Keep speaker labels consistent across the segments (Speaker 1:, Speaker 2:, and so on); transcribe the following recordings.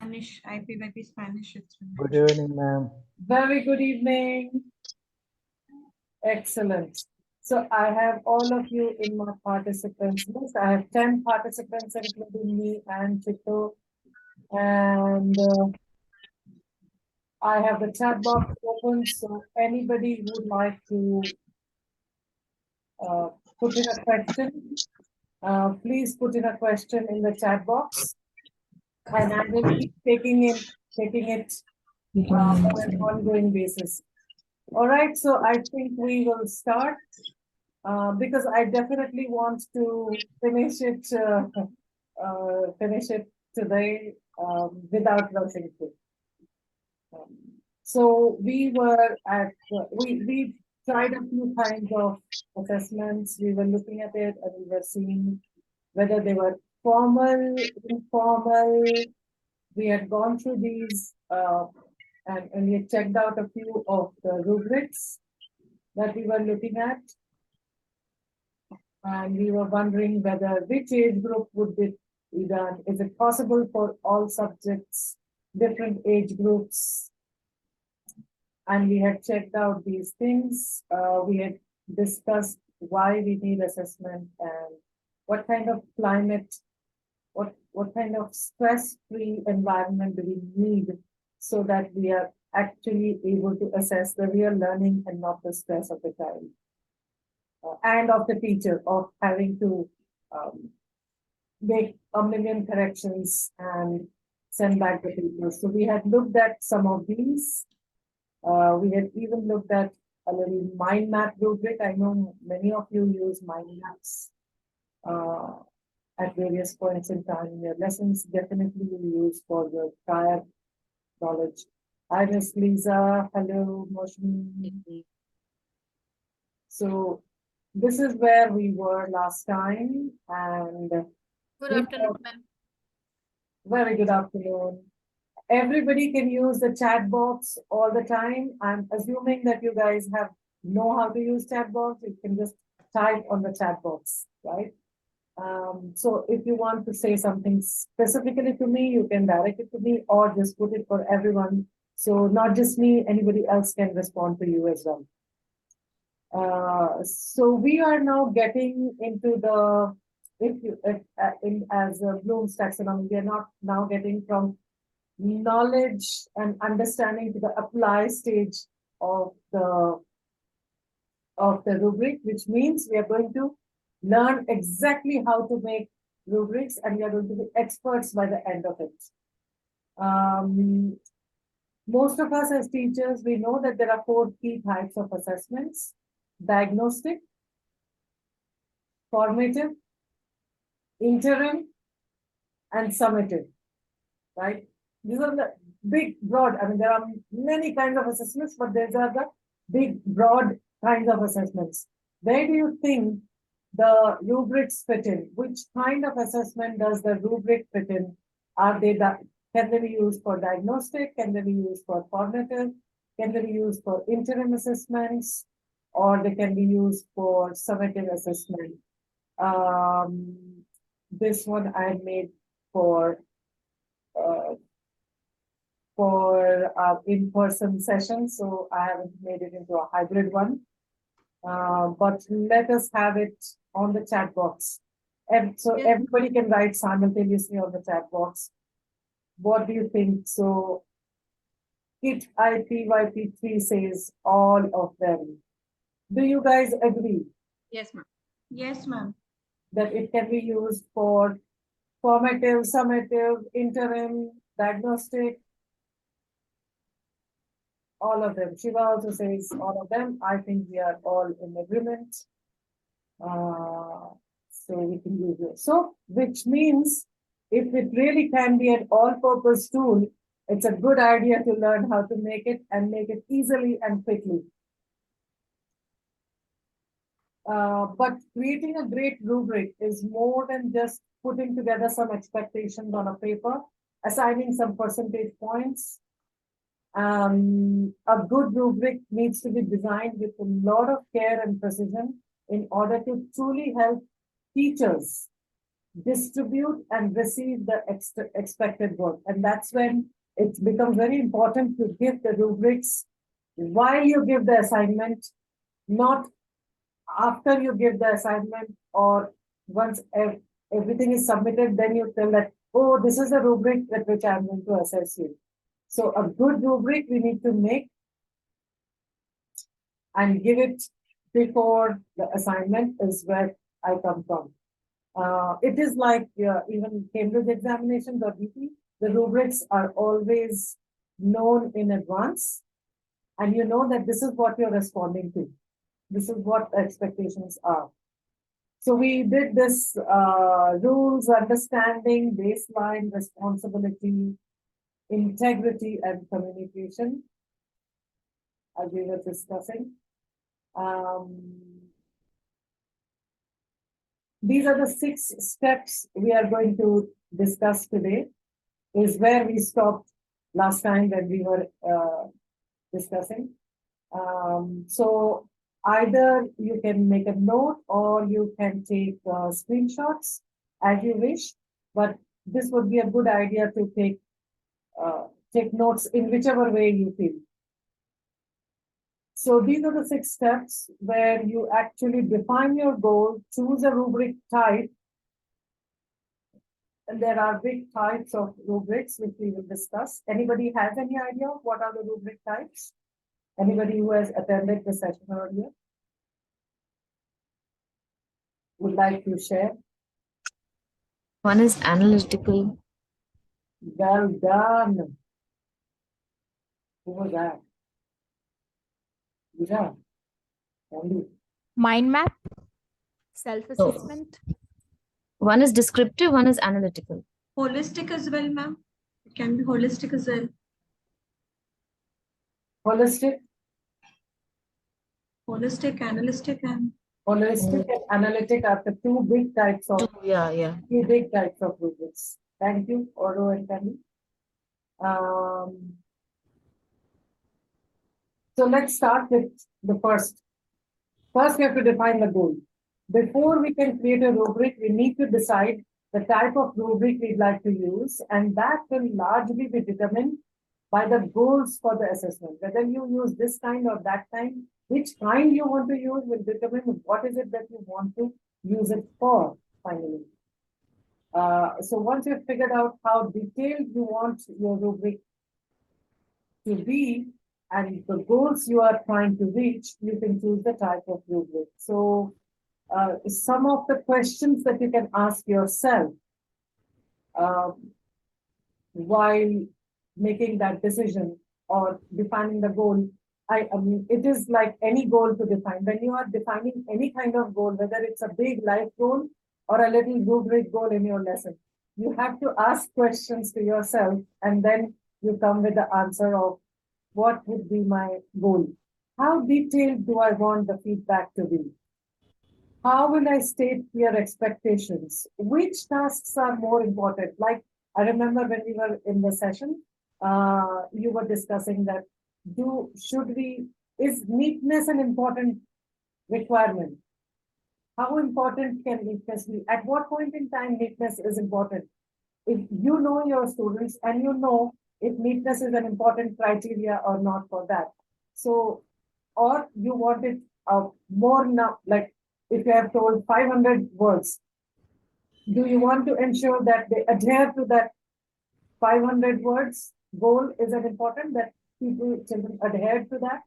Speaker 1: Spanish, IPYP Spanish.
Speaker 2: Good evening, ma'am.
Speaker 3: Very good evening. Excellent. So I have all of you in my participants list. I have 10 participants, including me and Chito. And I have the chat box open. So anybody who would like to put in a question, please put in a question in the chat box. And I will be taking it on an ongoing basis. All right, so I think we will start because I definitely want to finish it today without rushing through. So we were at we tried a few kinds of assessments. We were looking at it and we were seeing whether they were formal, informal. We had gone through these and we had checked out a few of the rubrics that we were looking at. And we were wondering whether which age group would be done. Is it possible for all subjects, different age groups? And we had checked out these things. We had discussed why we need assessment and what kind of climate, what kind of stress-free environment do we need so that we are actually able to assess the real learning and not the stress of the child. And of the teacher, of having to make a million corrections and send back the papers. So we had looked at some of these. We had even looked at a little mind map rubric. I know many of you use mind maps at various points in time in your lessons. Definitely you use for your prior knowledge. Hi, Miss Lisa. Hello, Moshmi. So this is where we were last time, and
Speaker 1: Good afternoon, ma'am.
Speaker 3: Very good afternoon. Everybody can use the chat box all the time. I'm assuming that you guys know how to use chat box. You can just type on the chat box, right? So if you want to say something specifically to me, you can direct it to me or just put it for everyone. So not just me, anybody else can respond to you as well. So we are now getting into the, as Bloom's taxonomy, we are not now getting from knowledge and understanding to the apply stage of the rubric, which means we are going to learn exactly how to make rubrics and we are going to be experts by the end of it. Most of us as teachers, we know that there are 4 key types of assessments: diagnostic, formative, interim, and summative, right? These are the big, broad, I mean, there are many kinds of assessments, but these are the big, broad kinds of assessments. Where do you think the rubrics fit in? Which kind of assessment does the rubric fit in? Are they can they be used for diagnostic? Can they be used for formative? Can they be used for interim assessments? Or they can be used for summative assessment? This one I made for in-person session, so I haven't made it into a hybrid one. But let us have it on the chat box. And so everybody can write simultaneously on the chat box. What do you think? So KIIT IPYP3 says all of them. Do you guys agree?
Speaker 1: Yes, ma'am. Yes, ma'am.
Speaker 3: That it can be used for formative, summative, interim, diagnostic, all of them. Shiva also says all of them. I think we are all in agreement. So we can use it. So, which means if it really can be an all-purpose tool, it's a good idea to learn how to make it and make it easily and quickly. But creating a great rubric is more than just putting together some expectations on a paper, assigning some percentage points. A good rubric needs to be designed with a lot of care and precision in order to truly help teachers distribute and receive the expected work. And that's when it becomes very important to give the rubrics while you give the assignment, not after you give the assignment or once everything is submitted, then you tell that, oh, this is the rubric with which I'm going to assess you. So a good rubric we need to make and give it before the assignment is where I come from. It is like even Cambridge examinations or BP, the rubrics are always known in advance, and you know that this is what you're responding to. This is what the expectations are. So we did this rules, understanding, baseline, responsibility, integrity, and communication, as we were discussing. These are the 6 steps we are going to discuss today, is where we stopped last time when we were discussing. So either you can make a note or you can take screenshots as you wish, but this would be a good idea to take notes in whichever way you feel. So these are the 6 steps where you actually define your goal, choose a rubric type, and there are big types of rubrics which we will discuss. Anybody has any idea of what are the rubric types? Anybody who has attended the session earlier would like to share?
Speaker 2: One is analytical.
Speaker 3: Well done. Who was that? Yeah. Andy.
Speaker 4: Mind map, self-assessment.
Speaker 2: One is descriptive, one is analytical.
Speaker 1: Holistic as well, ma'am. It can be holistic as well.
Speaker 3: Holistic,
Speaker 1: Holistic, analytic, and
Speaker 3: holistic and analytic are the 2 big types of
Speaker 2: Yeah.
Speaker 3: 3 big types of rubrics. Thank you, Oro and Candy. So let's start with the first. First, we have to define the goal. Before we can create a rubric, we need to decide the type of rubric we'd like to use, and that will largely be determined by the goals for the assessment. Whether you use this kind or that kind, which kind you want to use will determine what is it that you want to use it for, finally. So once you've figured out how detailed you want your rubric to be and the goals you are trying to reach, you can choose the type of rubric. So some of the questions that you can ask yourself while making that decision or defining the goal, I mean, it is like any goal to define. When you are defining any kind of goal, whether it's a big life goal or a little rubric goal in your lesson, you have to ask questions to yourself, and then you come with the answer of what would be my goal? How detailed do I want the feedback to be? How will I state clear expectations? Which tasks are more important? Like, I remember when we were in the session, you were discussing that is neatness an important requirement? How important can neatness be? At what point in time neatness is important? If you know your students and you know if neatness is an important criteria or not for that. So, or you want it more now, like if you have told 500 words, do you want to ensure that they adhere to that 500 words goal? Is it important that children adhere to that?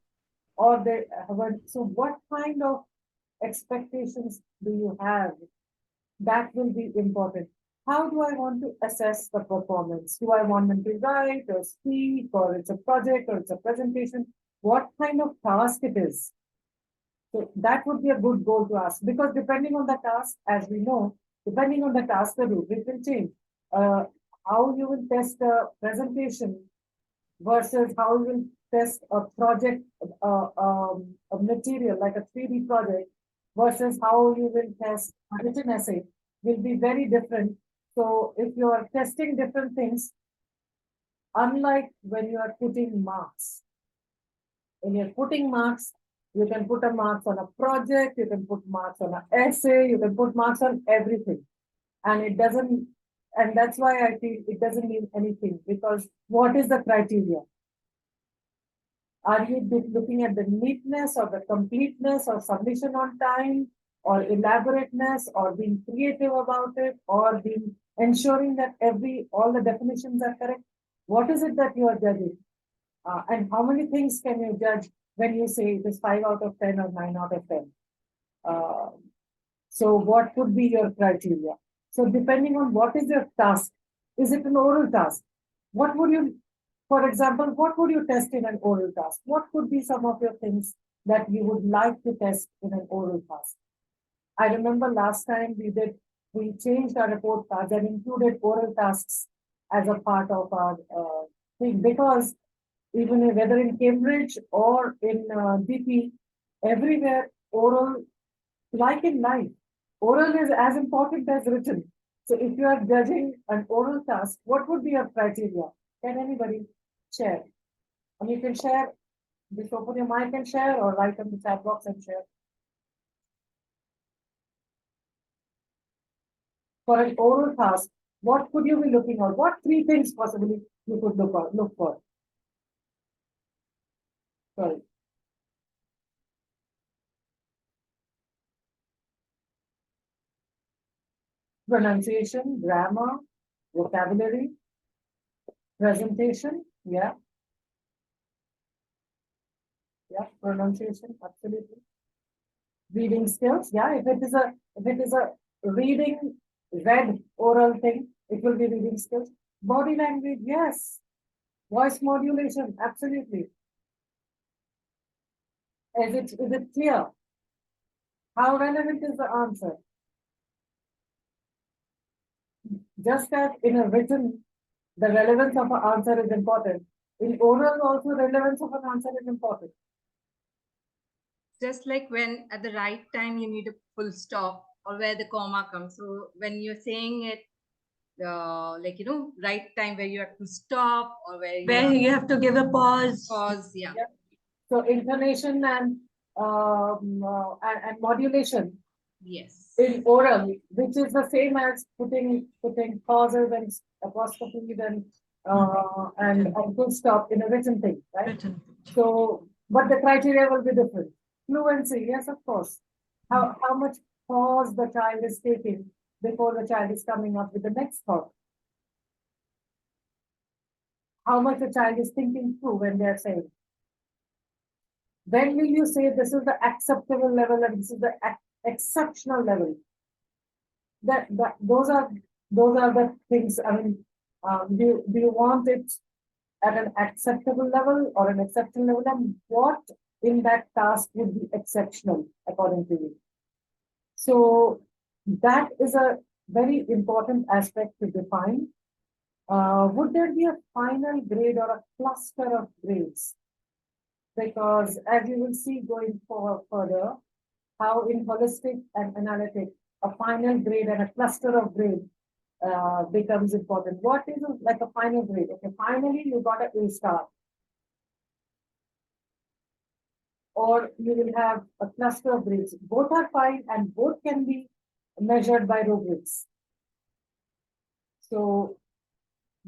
Speaker 3: Or they haven't? So what kind of expectations do you have? That will be important. How do I want to assess the performance? Do I want them to write or speak, or it's a project or it's a presentation? What kind of task it is? So that would be a good goal to ask, because depending on the task, as we know, depending on the task, the rubric will change. How you will test a presentation versus how you will test a project, a material like a 3D project versus how you will test a written essay will be very different. So if you are testing different things, unlike when you are putting marks, when you're putting marks, you can put a marks on a project, you can put marks on an essay, you can put marks on everything. And it doesn't, and that's why I feel it doesn't mean anything, because what is the criteria? Are you looking at the neatness or the completeness or submission on time or elaborateness or being creative about it or being ensuring that all the definitions are correct? What is it that you are judging? And how many things can you judge when you say it is 5 out of 10 or 9 out of 10? So what would be your criteria? So depending on what is your task, is it an oral task? What would you, for example, what would you test in an oral task? What could be some of your things that you would like to test in an oral task? I remember last time we changed our report cards and included oral tasks as a part of our thing, because even whether in Cambridge or in DP, everywhere oral, like in life, oral is as important as written. So if you are judging an oral task, what would be your criteria? Can anybody share? And you can share, just open your mic and share, or write in the chat box and share. For an oral task, what could you be looking for? What 3 things possibly you could look for? Sorry. Pronunciation, grammar, vocabulary, presentation, yeah. Yeah, pronunciation, absolutely. Reading skills, yeah. If it is a reading, read oral thing, it will be reading skills. Body language, yes. Voice modulation, absolutely. Is it clear? How relevant is the answer? Just as in a written, the relevance of an answer is important. In oral also, relevance of an answer is important.
Speaker 1: Just like when at the right time you need a full stop or where the comma comes. So when you're saying it, like, right time where you have to stop or where you have to give a pause. Pause, yeah.
Speaker 3: So intonation and modulation.
Speaker 1: Yes.
Speaker 3: In oral, which is the same as putting pauses and apostrophes and full stop in a written thing, right?
Speaker 1: Written.
Speaker 3: So, but the criteria will be different. Fluency, yes, of course. How much pause the child is taking before the child is coming up with the next thought. How much the child is thinking through when they are saying. When will you say this is the acceptable level and this is the exceptional level? Those are the things. I mean, do you want it at an acceptable level or an exceptional level, and what in that task would be exceptional according to you? So that is a very important aspect to define. Would there be a final grade or a cluster of grades? Because as you will see going further, how in holistic and analytic, a final grade and a cluster of grade becomes important. What is like a final grade? Okay, finally you got an A star. Or you will have a cluster of grades. Both are fine and both can be measured by rubrics. So,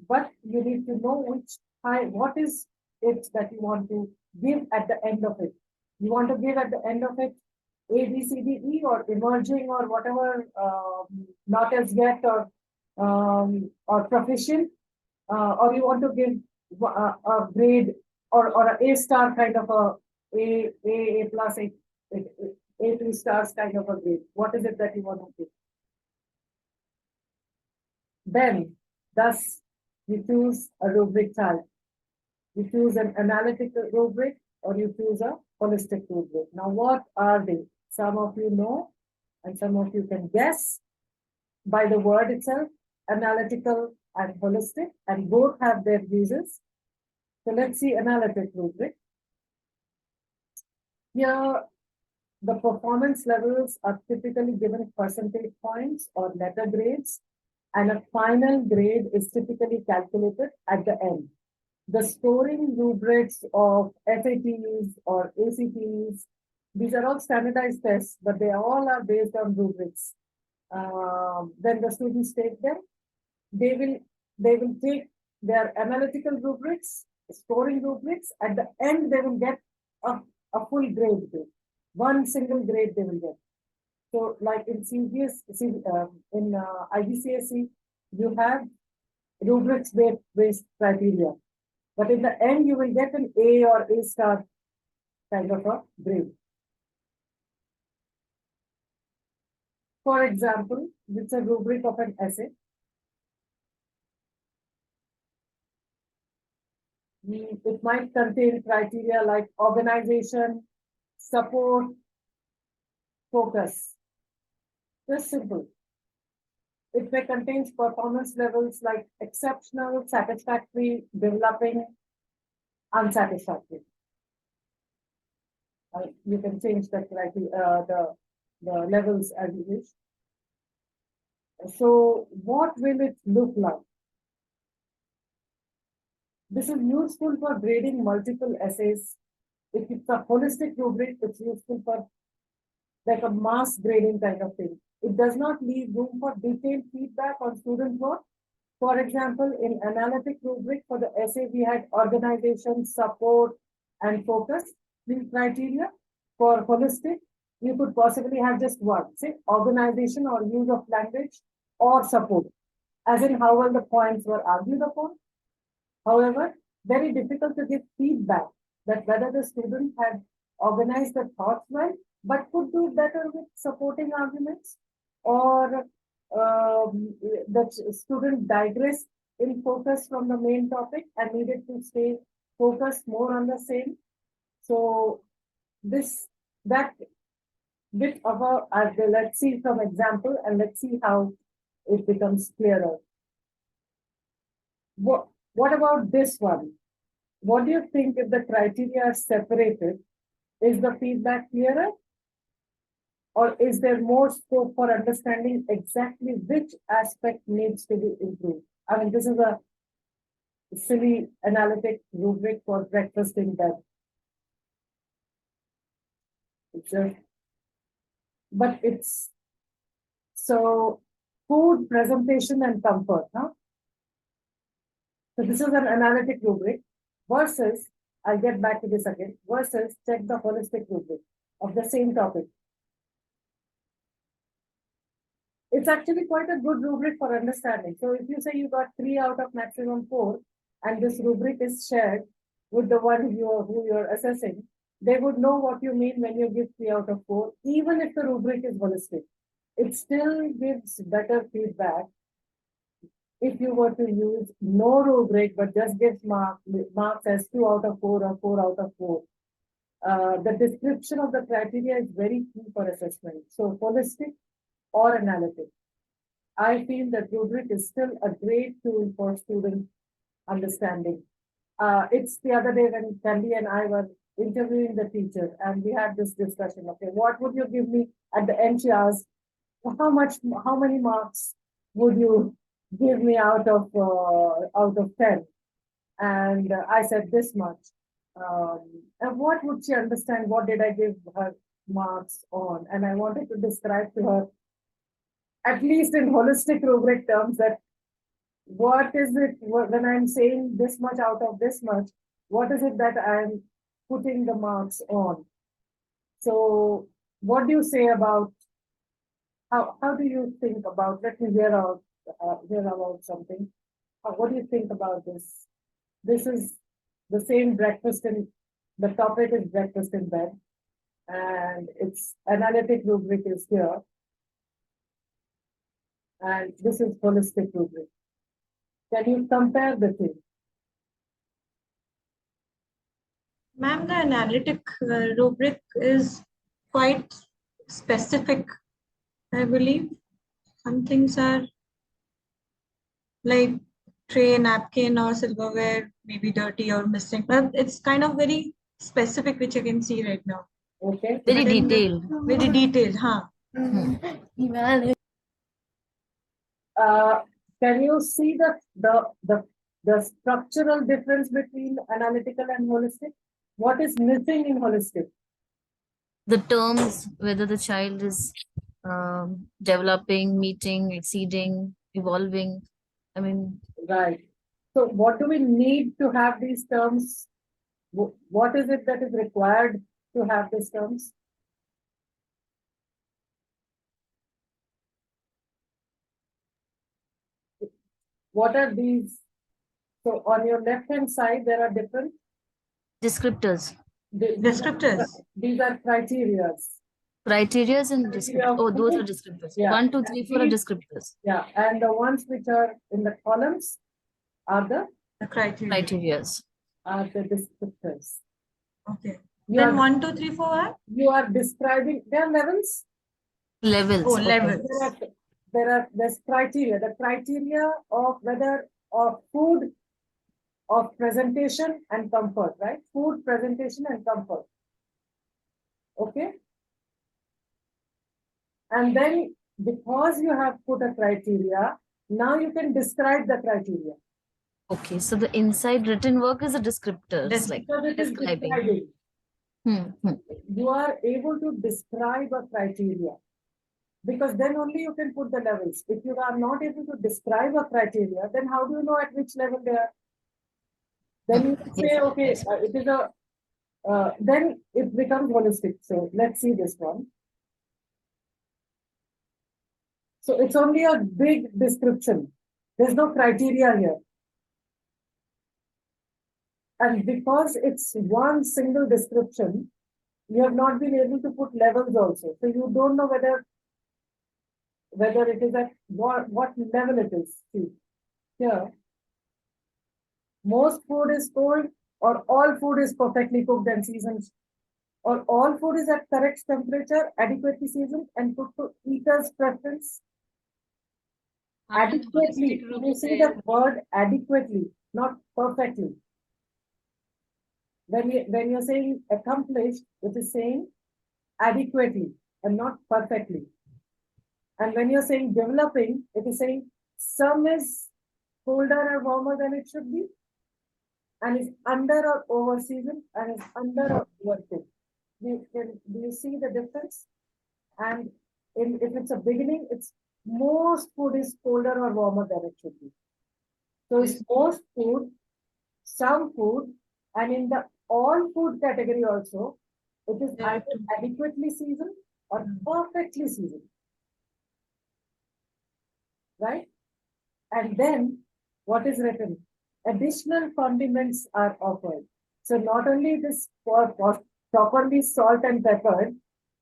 Speaker 3: but you need to know what is it that you want to give at the end of it. You want to give at the end of it A, B, C, D, E, or emerging, or whatever, not as yet, or proficient, or you want to give a grade or an A star kind of A plus, A 2 stars kind of a grade. What is it that you want to give? Then, thus, you choose a rubric type. You choose an analytical rubric or you choose a holistic rubric. Now, what are they? Some of you know, and some of you can guess by the word itself, analytical and holistic, and both have their uses. So let's see analytic rubric. Here, the performance levels are typically given percentage points or letter grades, and a final grade is typically calculated at the end. The scoring rubrics of SATs or ACTs, these are all standardized tests, but they all are based on rubrics. Then the students take them. They will take their analytical rubrics, scoring rubrics. At the end, they will get a full grade. One single grade they will get. So, like in IGCSE, you have rubrics-based criteria, but in the end, you will get an A or A star kind of a grade. For example, it's a rubric of an essay. It might contain criteria like organization, support, focus. Just simple. It may contain performance levels like exceptional, satisfactory, developing, unsatisfactory. You can change the criteria, the levels as you wish. So, what will it look like? This is useful for grading multiple essays. If it's a holistic rubric, it's useful for like a mass grading kind of thing. It does not leave room for detailed feedback on student work. For example, in analytic rubric for the essay, we had organization, support, and focus. These criteria. For holistic, you could possibly have just one, say organization or use of language or support, as in how well the points were argued upon. However, very difficult to give feedback that whether the student had organized the thoughts well, but could do better with supporting arguments, or the student digressed in focus from the main topic and needed to stay focused more on the same. So that bit of let's see some example and let's see how it becomes clearer. What about this one? What do you think if the criteria are separated? Is the feedback clearer? Or is there more scope for understanding exactly which aspect needs to be improved? I mean, this is a silly analytic rubric for breakfast in bed. But it's so food, presentation, and comfort, huh? So this is an analytic rubric versus, I'll get back to this again, versus check the holistic rubric of the same topic. It's actually quite a good rubric for understanding. So if you say you got 3 out of maximum 4, and this rubric is shared with the one who you're assessing, they would know what you mean when you give 3 out of 4, even if the rubric is holistic. It still gives better feedback if you were to use no rubric, but just gives marks as 2 out of 4 or 4 out of 4. The description of the criteria is very key for assessment. So holistic or analytic. I feel that rubric is still a great tool for student understanding. It's the other day when Candy and I were interviewing the teacher and we had this discussion. Okay, what would you give me at the end? She asked, how many marks would you give me out of 10? And I said this much. And what would she understand? What did I give her marks on? And I wanted to describe to her, at least in holistic rubric terms, that what is it when I'm saying this much out of this much, what is it that I'm putting the marks on? So what do you say about, how do you think about, let me hear about something. What do you think about this? This is the same breakfast in, the topic is breakfast in bed, and its analytic rubric is here. And this is holistic rubric. Can you compare the two?
Speaker 1: Ma'am, the analytic rubric is quite specific, I believe. Some things are like tray, napkin, or silverware, maybe dirty or missing. But it's kind of very specific, which you can see right now.
Speaker 3: Okay.
Speaker 2: Very detailed.
Speaker 1: Very detailed, huh?
Speaker 3: Can you see the structural difference between analytical and holistic? What is missing in holistic?
Speaker 2: The terms, whether the child is developing, meeting, exceeding, evolving. I mean,
Speaker 3: Right. So what do we need to have these terms? What is it that is required to have these terms? What are these? So on your left-hand side, there are different
Speaker 2: descriptors.
Speaker 1: Descriptors.
Speaker 3: These are criteria.
Speaker 2: Criterias and
Speaker 3: Criteria
Speaker 2: descriptors.
Speaker 3: of
Speaker 2: Oh, those are
Speaker 3: food.
Speaker 2: descriptors.
Speaker 3: Yeah.
Speaker 2: 1, 2, 3, 4 are
Speaker 3: These-
Speaker 2: descriptors.
Speaker 3: Yeah, and the ones which are in the columns are the
Speaker 1: The criteria.
Speaker 2: Criterias.
Speaker 3: descriptors.
Speaker 1: Okay.
Speaker 3: You
Speaker 1: Then
Speaker 3: are,
Speaker 1: 1, 2, 3, 4 are?
Speaker 3: you are describing their levels.
Speaker 2: Levels.
Speaker 1: Oh,
Speaker 2: okay.
Speaker 1: levels.
Speaker 3: There's criteria. The criteria of whether of food, of presentation and comfort, right? Food, presentation and comfort. Okay. And then because you have put a criteria, now you can describe the criteria.
Speaker 2: Okay, so the inside written work is a descriptors, like
Speaker 3: Because it is
Speaker 2: describing.
Speaker 3: describing.
Speaker 2: Hmm.
Speaker 3: You are able to describe a criteria. Because then only you can put the levels. If you are not able to describe a criteria, then how do you know at which level they are? Then you can say,
Speaker 2: Yes,
Speaker 3: okay,
Speaker 2: yes.
Speaker 3: it is a, then it becomes holistic. So let's see this one. So it's only a big description. There's no criteria here. And because it's one single description, you have not been able to put levels also. So you don't know whether it is at what level it is. See, here, most food is cold, or all food is perfectly cooked and seasoned, or all food is at correct temperature, adequately seasoned, and cooked to eater's preference. Adequately, you see the word adequately, not perfectly. When you're saying accomplished, it is saying adequately and not perfectly. And when you're saying developing, it is saying some is colder or warmer than it should be, and is under or over seasoned, and is under or overcooked. Do you see the difference? And if it's a beginning, it's most food is colder or warmer than it should be. So it's most food, some food, and in the all food category also, it is either adequately seasoned or perfectly seasoned. Right? And then what is written? Additional condiments are offered. So not only this properly salt and peppered,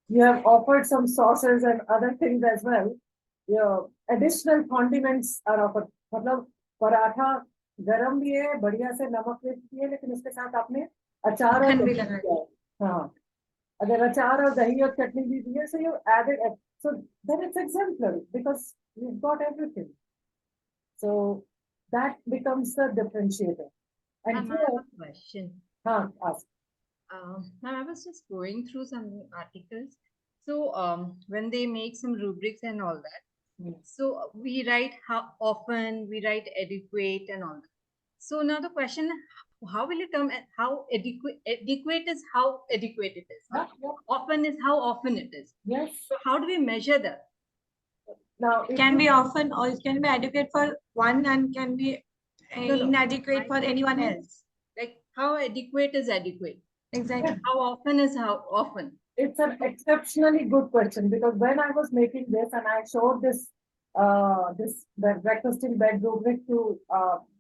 Speaker 3: you have offered some sauces and other things as well. Your additional condiments are offered. मतलब पराठा गरम भी है, बढ़िया से नमक मिर्च भी है, लेकिन उसके साथ आपने अचार और दही दिया है. हाँ, अगर अचार और दही और चटनी भी दी है, so you added it. So then it's exemplary because you've got everything. So that becomes the differentiator. And
Speaker 1: I have a question.
Speaker 3: ask.
Speaker 1: Ma'am, I was just going through some articles. So when they make some rubrics and all that, so we write how often, we write adequate and all that. So now the question, how will you term how adequate is how adequate it is? Often is how often it is.
Speaker 3: Yes.
Speaker 1: So how do we measure that?
Speaker 3: Now
Speaker 4: It can be often, or it can be adequate for one and can be inadequate for anyone else.
Speaker 1: Like how adequate is adequate?
Speaker 4: Exactly.
Speaker 1: How often is how often?
Speaker 3: It's an exceptionally good question because when I was making this and I showed this the breakfast in bed rubric to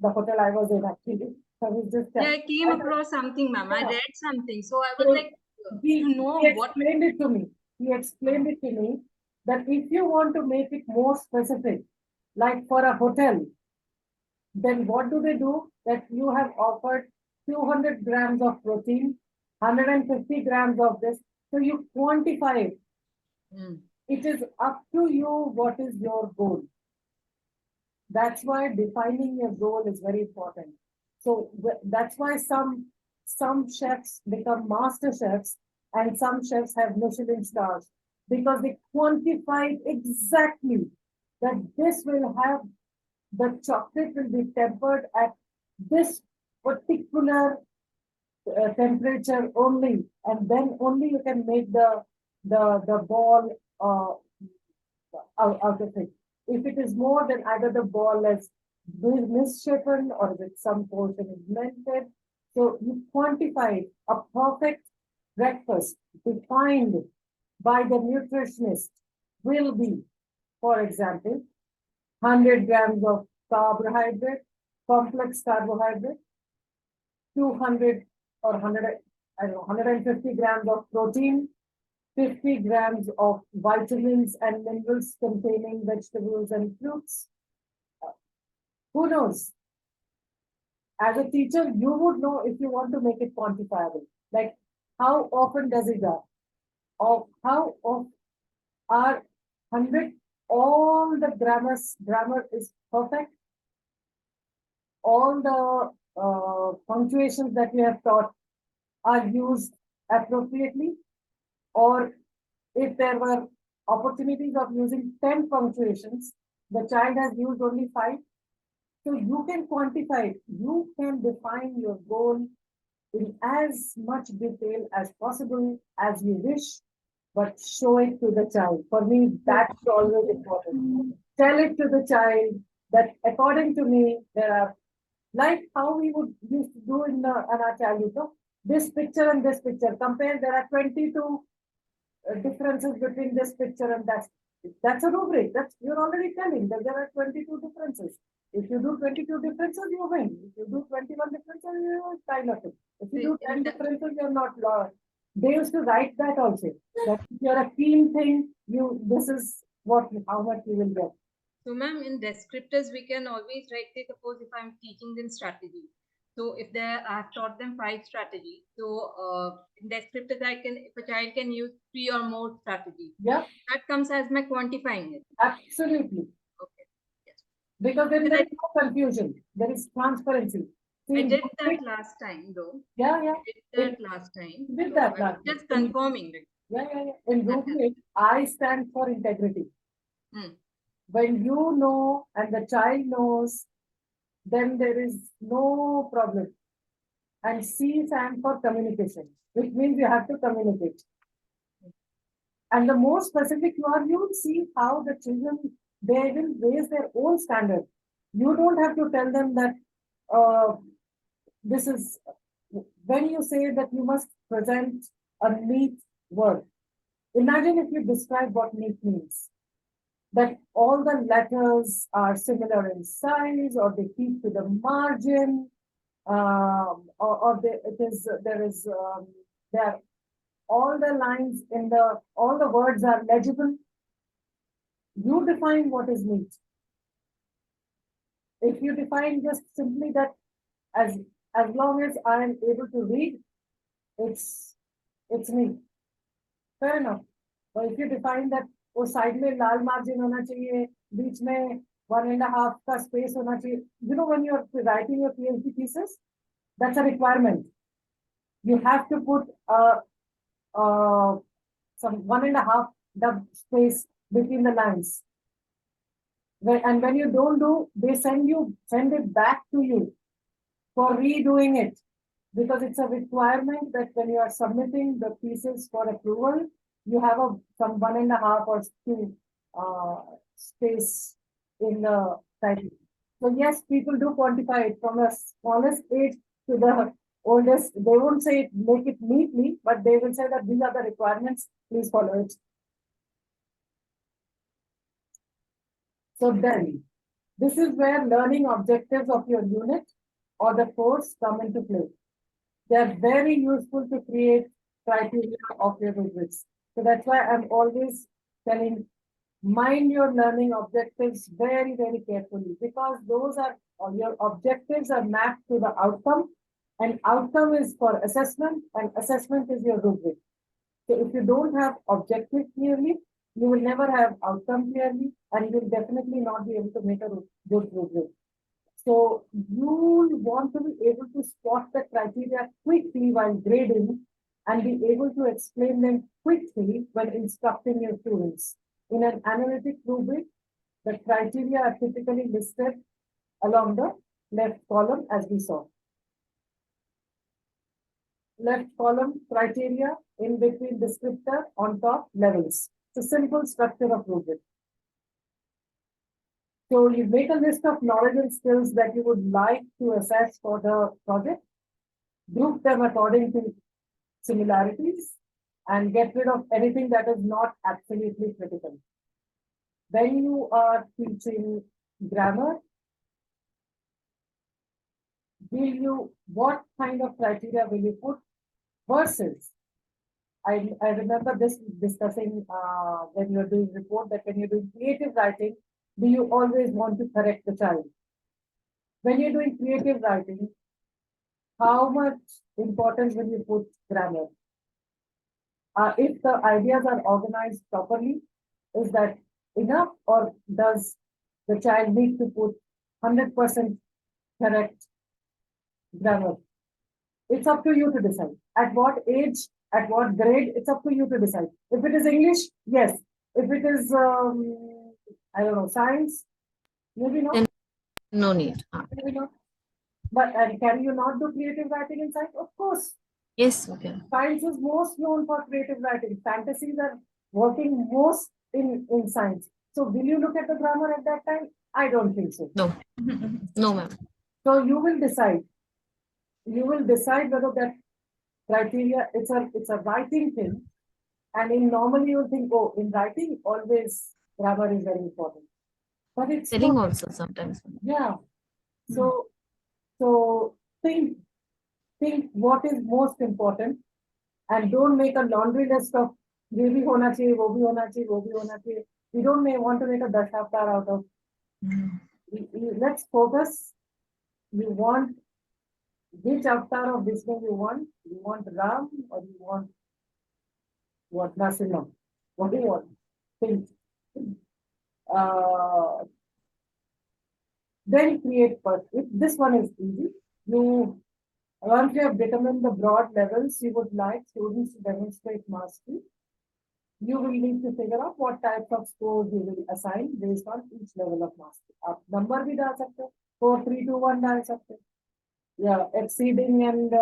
Speaker 3: the hotel I was in actually. So I was just
Speaker 1: I came across something, ma'am. I read something. So I was
Speaker 3: So
Speaker 1: like to know
Speaker 3: he
Speaker 1: what
Speaker 3: explained it to me. He explained it to me that if you want to make it more specific, like for a hotel, then what do they do? That you have offered 200 grams of protein, 150 grams of this. So you quantify it. It is up to you what is your goal. That's why defining your goal is very important. So that's why some chefs become master chefs and some chefs have Michelin stars because they quantify exactly that this will have the chocolate will be tempered at this particular temperature only, and then only you can make the ball out of it. If it is more, then either the ball is misshapen or with some portion is melted. So you quantify it. A perfect breakfast defined by the nutritionist will be, for example, 100 grams of carbohydrate, complex carbohydrate, 200 or 100, I don't know, 150 grams of protein, 50 grams of vitamins and minerals containing vegetables and fruits. Who knows? As a teacher, you would know if you want to make it quantifiable. Like, how often does it go? Or how often are 100, all the grammar is perfect. All the punctuations that we have taught are used appropriately, or if there were opportunities of using 10 punctuations, the child has used only 5. So you can quantify it. You can define your goal in as much detail as possible as you wish, but show it to the child. For me, that's always important. Tell it to the child that according to me, there are, like how we would used to do in our childhood, no? This picture and this picture, compare, there are 22 differences between this picture and that. That's a rubric. That's, you're already telling that there are 22 differences. If you do 22 differences, you win. If you do 21 differences, you're kind of it. If you do 10 differences, you're not lost. They used to write that also. That if you're a keen thing, this is how much you will get.
Speaker 1: So, ma'am, in descriptors, we can always write, say, suppose if I'm teaching them strategy. So, if I've taught them 5 strategies, so in descriptors, if a child can use 3 or more strategies.
Speaker 3: Yeah.
Speaker 1: That comes as my quantifying it.
Speaker 3: Absolutely.
Speaker 1: Okay. Yes.
Speaker 3: Because then there is no confusion. There is transparency.
Speaker 1: I did that last time, though.
Speaker 3: Yeah.
Speaker 1: I did that last time.
Speaker 3: Did that last time.
Speaker 1: Just confirming.
Speaker 3: Yeah. In rubric, I stand for integrity. When you know and the child knows, then there is no problem. And C stands for communication, which means you have to communicate. And the more specific you are, you will see how the children, they will raise their own standard. You don't have to tell them that this is, when you say that you must present a neat word. Imagine if you describe what neat means. That all the letters are similar in size, or they keep to the margin, all the lines all the words are legible. You define what is neat. If you define just simply that as long as I am able to read, it's neat. Fair enough. But if you define that वो side में लाल margin होना चाहिए, बीच में 1.5 का space होना चाहिए. You know, when you are writing your PhD thesis, that's a requirement. You have to put some 1.5 dub space between the lines. And when you don't do, they send it back to you for redoing it, because it's a requirement that when you are submitting the thesis for approval, you have some 1.5 or 2 space in the title. So yes, people do quantify it from the smallest age to the oldest. They won't say it, make it neatly, but they will say that these are the requirements, please follow it. So then, this is where learning objectives of your unit or the course come into play. They are very useful to create criteria of your rubrics. So that's why I'm always telling, mind your learning objectives very, very carefully, because those are, your objectives are mapped to the outcome, and outcome is for assessment, and assessment is your rubric. So if you don't have objective clearly, you will never have outcome clearly, and you will definitely not be able to make a good rubric. So you want to be able to spot the criteria quickly while grading, and be able to explain them quickly when instructing your students. In an analytic rubric, the criteria are typically listed along the left column, as we saw. Left column, criteria, in between descriptor, on top, levels. It's a simple structure of rubric. So you make a list of knowledge and skills that you would like to assess for the project, group them according to similarities, and get rid of anything that is not absolutely critical. When you are teaching grammar, what kind of criteria will you put versus? I remember this discussing when you're doing report, that when you're doing creative writing, do you always want to correct the child? When you're doing creative writing, how much importance will you put grammar? If the ideas are organized properly, is that enough, or does the child need to put 100% correct grammar? It's up to you to decide. At what age, at what grade, it's up to you to decide. If it is English, yes. If it is, I don't know, science, maybe not.
Speaker 2: Then no need.
Speaker 3: Maybe not. But can you not do creative writing in science? Of course.
Speaker 2: Yes, okay.
Speaker 3: Science is most known for creative writing. Fantasies are working most in science. So will you look at the grammar at that time? I don't think so.
Speaker 2: No. No, ma'am.
Speaker 3: So you will decide. You will decide whether that criteria, it's a writing thing. And in normally you think, oh, in writing, always grammar is very important. But it's
Speaker 2: Selling
Speaker 3: not.
Speaker 2: also sometimes.
Speaker 3: Yeah. So think what is most important, and don't make a laundry list of ये भी होना चाहिए, वो भी होना चाहिए, वो भी होना चाहिए. We don't want to make a dashavtar out of. Let's focus. You want which avatar of Vishnu you want? You want Ram or you want what? Narasimha? What do you want? Think. Then create first. If this one is easy, once you have determined the broad levels you would like students to demonstrate mastery, you will need to figure out what types of scores you will assign based on each level of mastery. आप number भी डाल सकते हो, 4, 3, 2, 1 डाल सकते हो. Yeah, exceeding and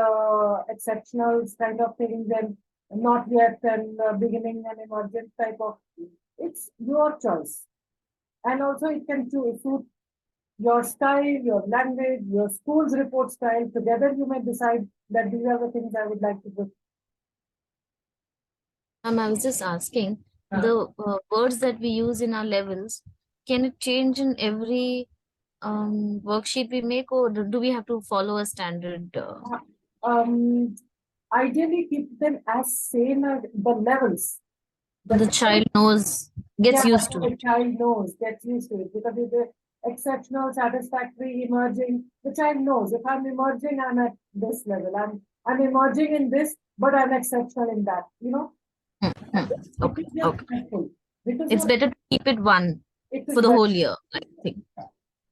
Speaker 3: exceptional kind of things, and not yet, and beginning and emergent type of. It's your choice, and also it can suit your style, your language, your school's report style. Together you may decide that these are the things I would like to do.
Speaker 2: I was just asking,
Speaker 3: Uh-huh.
Speaker 2: the words that we use in our levels, can it change in every worksheet we make, or do we have to follow a standard?
Speaker 3: Ideally keep them as same as the levels.
Speaker 2: The child knows, gets used to
Speaker 3: the
Speaker 2: it.
Speaker 3: child knows, gets used to it, because if it's exceptional, satisfactory, emerging, the child knows if I'm emerging, I'm at this level. I'm emerging in this, but I'm exceptional in that. You know.
Speaker 2: Okay. Okay.
Speaker 3: Because
Speaker 2: It's better to keep it one for the whole year, I think.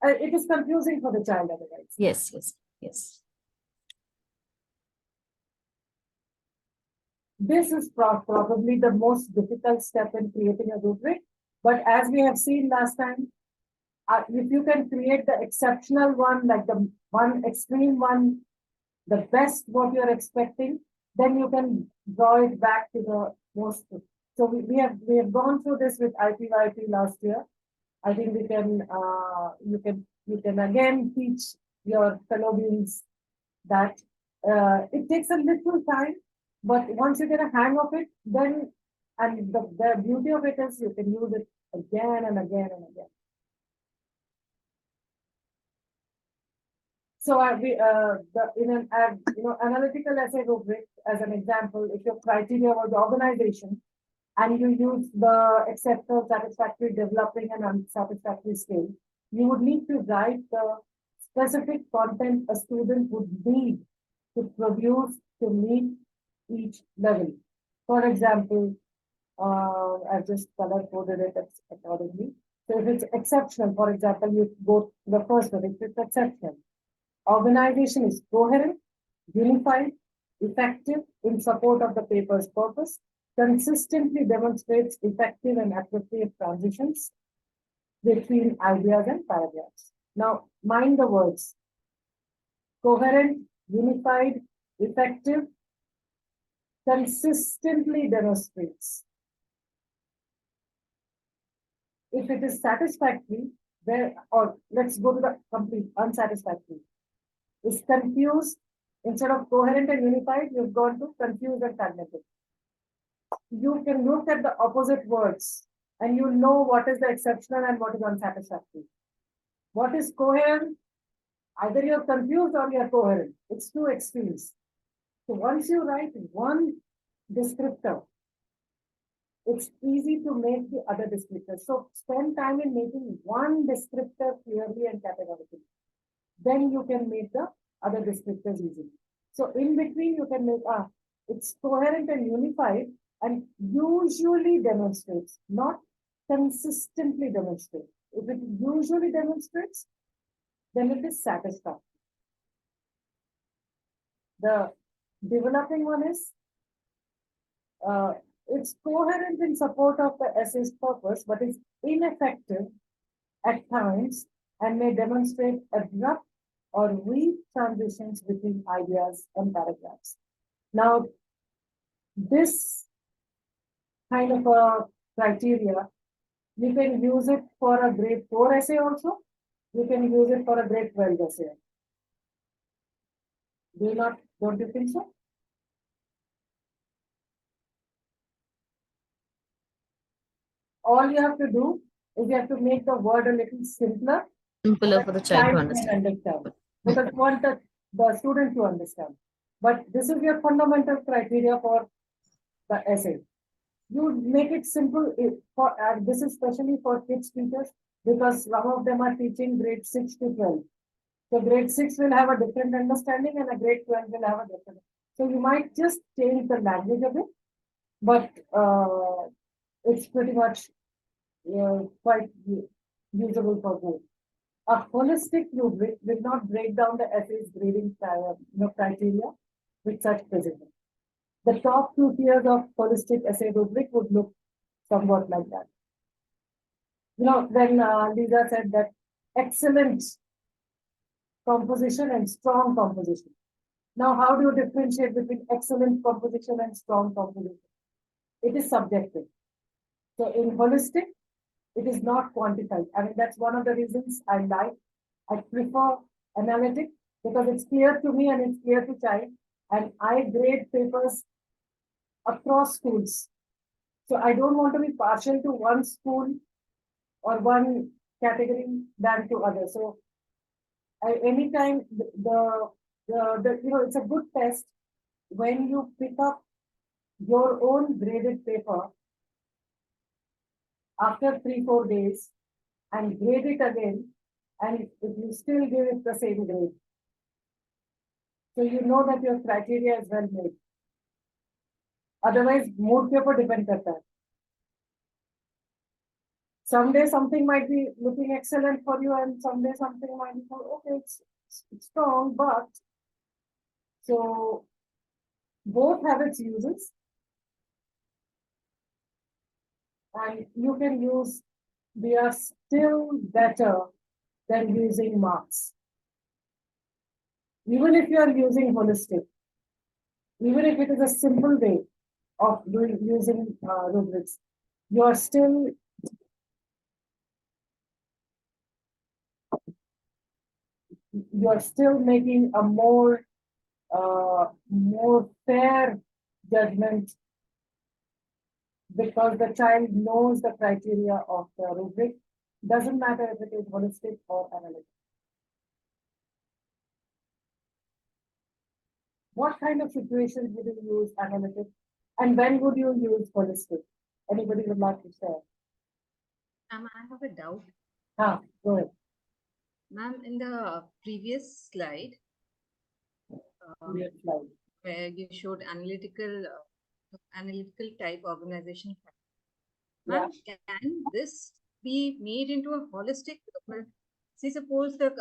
Speaker 3: It is confusing for the child otherwise.
Speaker 2: Yes, yes, yes.
Speaker 3: This is probably the most difficult step in creating a rubric. But as we have seen last time, if you can create the exceptional one, like the one extreme one, the best what you're expecting, then you can draw it back to the most. So we have gone through this with IPYP last year. I think we can you can again teach your fellow beings that it takes a little time, but once you get a hang of it, then, and the beauty of it is you can use it again and again and again. So in an analytical essay rubric, as an example, if your criteria was organization, and you use the exceptional, satisfactory, developing, and unsatisfactory scale, you would need to write the specific content a student would need to produce to meet each level. For example, I've just color-coded it accordingly. So if it's exceptional, for example, you go to the first one, if it's exceptional. Organization is coherent, unified, effective in support of the paper's purpose, consistently demonstrates effective and appropriate transitions between ideas and paragraphs. Now, mind the words. Coherent, unified, effective, consistently demonstrates. If it is satisfactory, or let's go to the complete unsatisfactory. Is confused instead of coherent and unified, you've gone to confused and fragmented. You can look at the opposite words and you know what is the exceptional and what is unsatisfactory. What is coherent? Either you're confused or you're coherent. It's two extremes. So once you write one descriptor, it's easy to make the other descriptors. So spend time in making one descriptor clearly and categorically. Then you can make the other descriptors easily. So in between you can make, it's coherent and unified and usually demonstrates, not consistently demonstrates. If it usually demonstrates, then it is satisfactory. The developing one is, it's coherent in support of the essay's purpose, but is ineffective at times and may demonstrate abrupt or weak transitions between ideas and paragraphs. Now, this kind of a criteria, you can use it for a grade 4 essay also. You can use it for a grade 12 essay. Don't you think so? All you have to do is you have to make the word a little simpler.
Speaker 2: Simpler for the child to understand.
Speaker 3: Because you want the student to understand. But this is your fundamental criteria for the essay. You make it simple this is especially for kids teachers because some of them are teaching grade 6 to 12. So grade 6 will have a different understanding and a grade 12 will have a different. So you might just change the language a bit, but it's pretty much quite usable for both. A holistic rubric will not break down the essay's grading criteria with such precision. The top 2 tiers of holistic essay rubric would look somewhat like that. When Lisa said that excellent composition and strong composition. Now, how do you differentiate between excellent composition and strong composition? It is subjective. So in holistic, it is not quantified. I mean, that's one of the reasons I prefer analytic because it's clear to me and it's clear to child. And I grade papers across schools. So I don't want to be partial to one school or one category than to others. So anytime it's a good test when you pick up your own graded paper after 3-4 days and grade it again, and if you still give it the same grade. So you know that your criteria is well made. Otherwise, mood के ऊपर depend करता है. Someday something might be looking excellent for you, and someday something might be okay, it's strong, but so both have its uses, and you can use. They are still better than using marks. Even if you are using holistic, even if it is a simple way of using rubrics, you are still making a more fair judgment because the child knows the criteria of the rubric. Doesn't matter if it is holistic or analytic. What kind of situations would you use analytic? And when would you use holistic? Anybody would like to share?
Speaker 1: Ma'am, I have a doubt.
Speaker 3: Go ahead.
Speaker 1: Ma'am, in the previous slide, where you showed analytical type organization. Ma'am, can this be made into a holistic? See, suppose the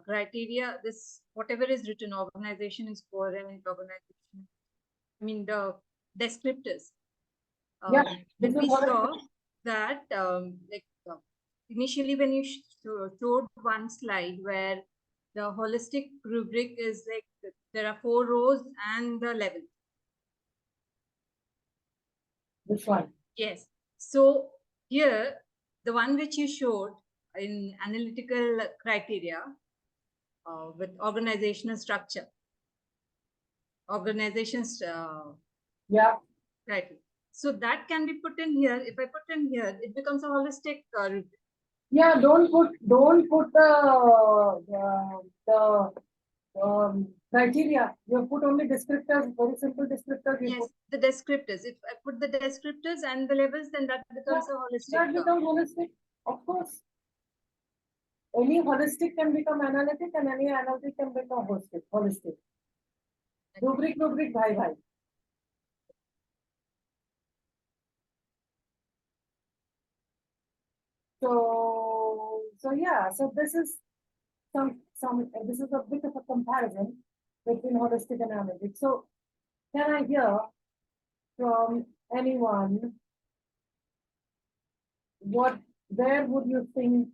Speaker 1: criteria, this whatever is written, organization is coherent, organization. I mean the descriptors. We saw that initially when you showed one slide where the holistic rubric is like there are 4 rows and the level.
Speaker 3: Which one?
Speaker 1: Yes. So here, the one which you showed, in analytical criteria with organizational structure, organizations
Speaker 3: Yeah,
Speaker 1: criteria. So that can be put in here. If I put in here, it becomes a holistic rubric.
Speaker 3: yeah, don't put the criteria. You put only descriptors, very simple descriptors. You
Speaker 1: Yes,
Speaker 3: put,
Speaker 1: the descriptors. If I put the descriptors and the labels, then that becomes a holistic.
Speaker 3: that becomes holistic, of course. Any holistic can become analytic and any analytic can become holistic. Rubric, bhai bhai. So yeah, so this is this is a bit of a comparison between holistic and analytic. So can I hear from anyone where would you think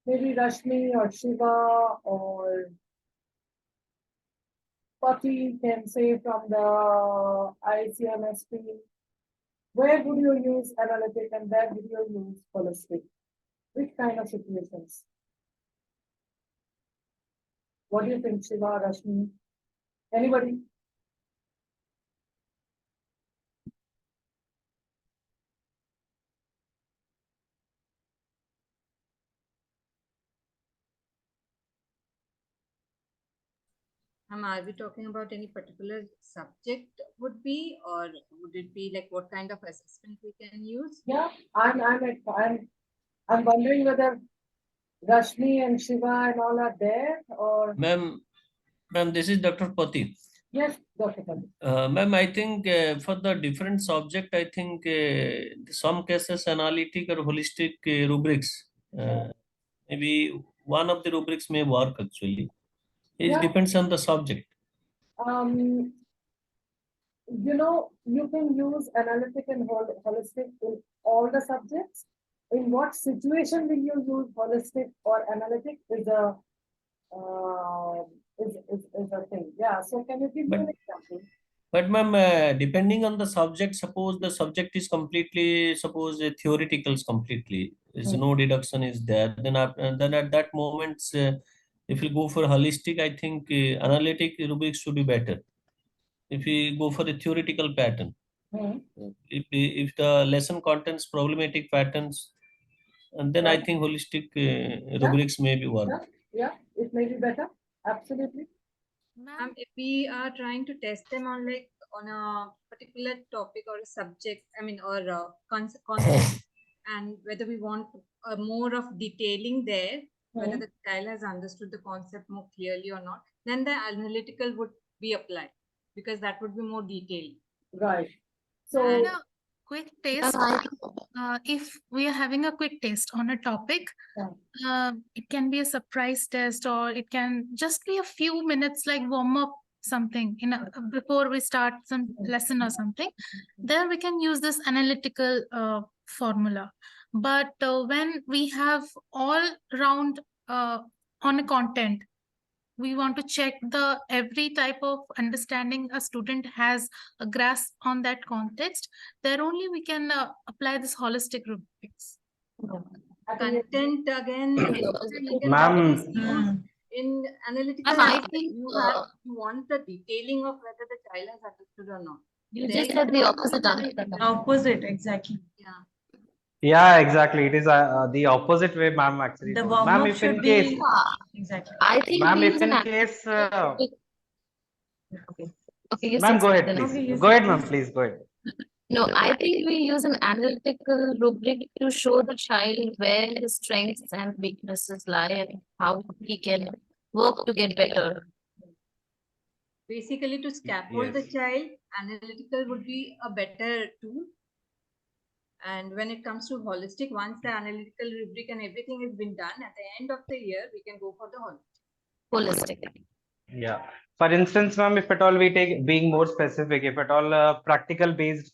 Speaker 3: maybe Rashmi or Shiva or Pati can say from the ICMSP, where would you use analytic and where would you use holistic? Which kind of situations? What do you think, Shiva, Rashmi? Anybody?
Speaker 1: Are we talking about any particular subject would be, or would it be like what kind of assessment we can use?
Speaker 3: Yeah, I'm wondering whether Rashmi and Shiva and all are there or
Speaker 5: Ma'am, this is Dr. Pati.
Speaker 3: yes, Dr. Pati.
Speaker 5: Ma'am, I think for the different subject, I think some cases analytic or holistic rubrics, maybe one of the rubrics may work actually. It
Speaker 3: Yeah.
Speaker 5: depends on the subject.
Speaker 3: You can use analytic and holistic in all the subjects. In what situation will you use holistic or analytic is a thing. Yeah. So can you give me an example?
Speaker 5: But ma'am, depending on the subject, suppose the subject is completely, suppose theoreticals completely, is no deduction is there, then at that moment, if you go for holistic, I think analytic rubrics should be better. If we go for the theoretical pattern, if the lesson contains problematic patterns, and then I think holistic rubrics may be work.
Speaker 3: Yeah, it may be better. Absolutely.
Speaker 1: If we are trying to test them on like on a particular topic or a subject, I mean, or a concept, and whether we want more of detailing there, whether the child has understood the concept more clearly or not, then the analytical would be applied because that would be more detailed.
Speaker 3: Right. So
Speaker 6: And a quick test. If we are having a quick test on a topic, it can be a surprise test or it can just be a few minutes like warm up something before we start some lesson or something. There we can use this analytical formula. But when we have all round on a content, we want to check the every type of understanding a student has a grasp on that context, there only we can apply this holistic rubrics.
Speaker 1: Content again,
Speaker 7: Ma'am.
Speaker 1: in analytical,
Speaker 2: Ma'am, I think
Speaker 1: you want the detailing of whether the child has understood or not.
Speaker 2: you just said the opposite.
Speaker 4: Opposite, exactly.
Speaker 1: Yeah.
Speaker 7: Yeah, exactly. It is the opposite way, ma'am. Actually,
Speaker 4: The
Speaker 7: ma'am,
Speaker 4: warm-up
Speaker 7: if in
Speaker 4: should
Speaker 7: case,
Speaker 4: be exactly.
Speaker 2: I think
Speaker 7: ma'am,
Speaker 2: we
Speaker 7: if
Speaker 2: use
Speaker 7: in
Speaker 2: an
Speaker 7: case,
Speaker 2: Okay, you
Speaker 7: ma'am,
Speaker 2: say
Speaker 7: go ahead,
Speaker 2: something.
Speaker 7: please.
Speaker 4: Okay, you
Speaker 7: Go
Speaker 4: say
Speaker 7: ahead, ma'am.
Speaker 4: please.
Speaker 7: Please go ahead.
Speaker 2: No, I think we use an analytical rubric to show the child where his strengths and weaknesses lie and how he can work to get better.
Speaker 1: Basically, to scaffold the
Speaker 7: Yes.
Speaker 1: child, analytical would be a better tool. And when it comes to holistic, once the analytical rubric and everything has been done, at the end of the year, we can go for the holistic.
Speaker 2: Holistic.
Speaker 7: Yeah. For instance, ma'am, if at all we take being more specific, if at all practical based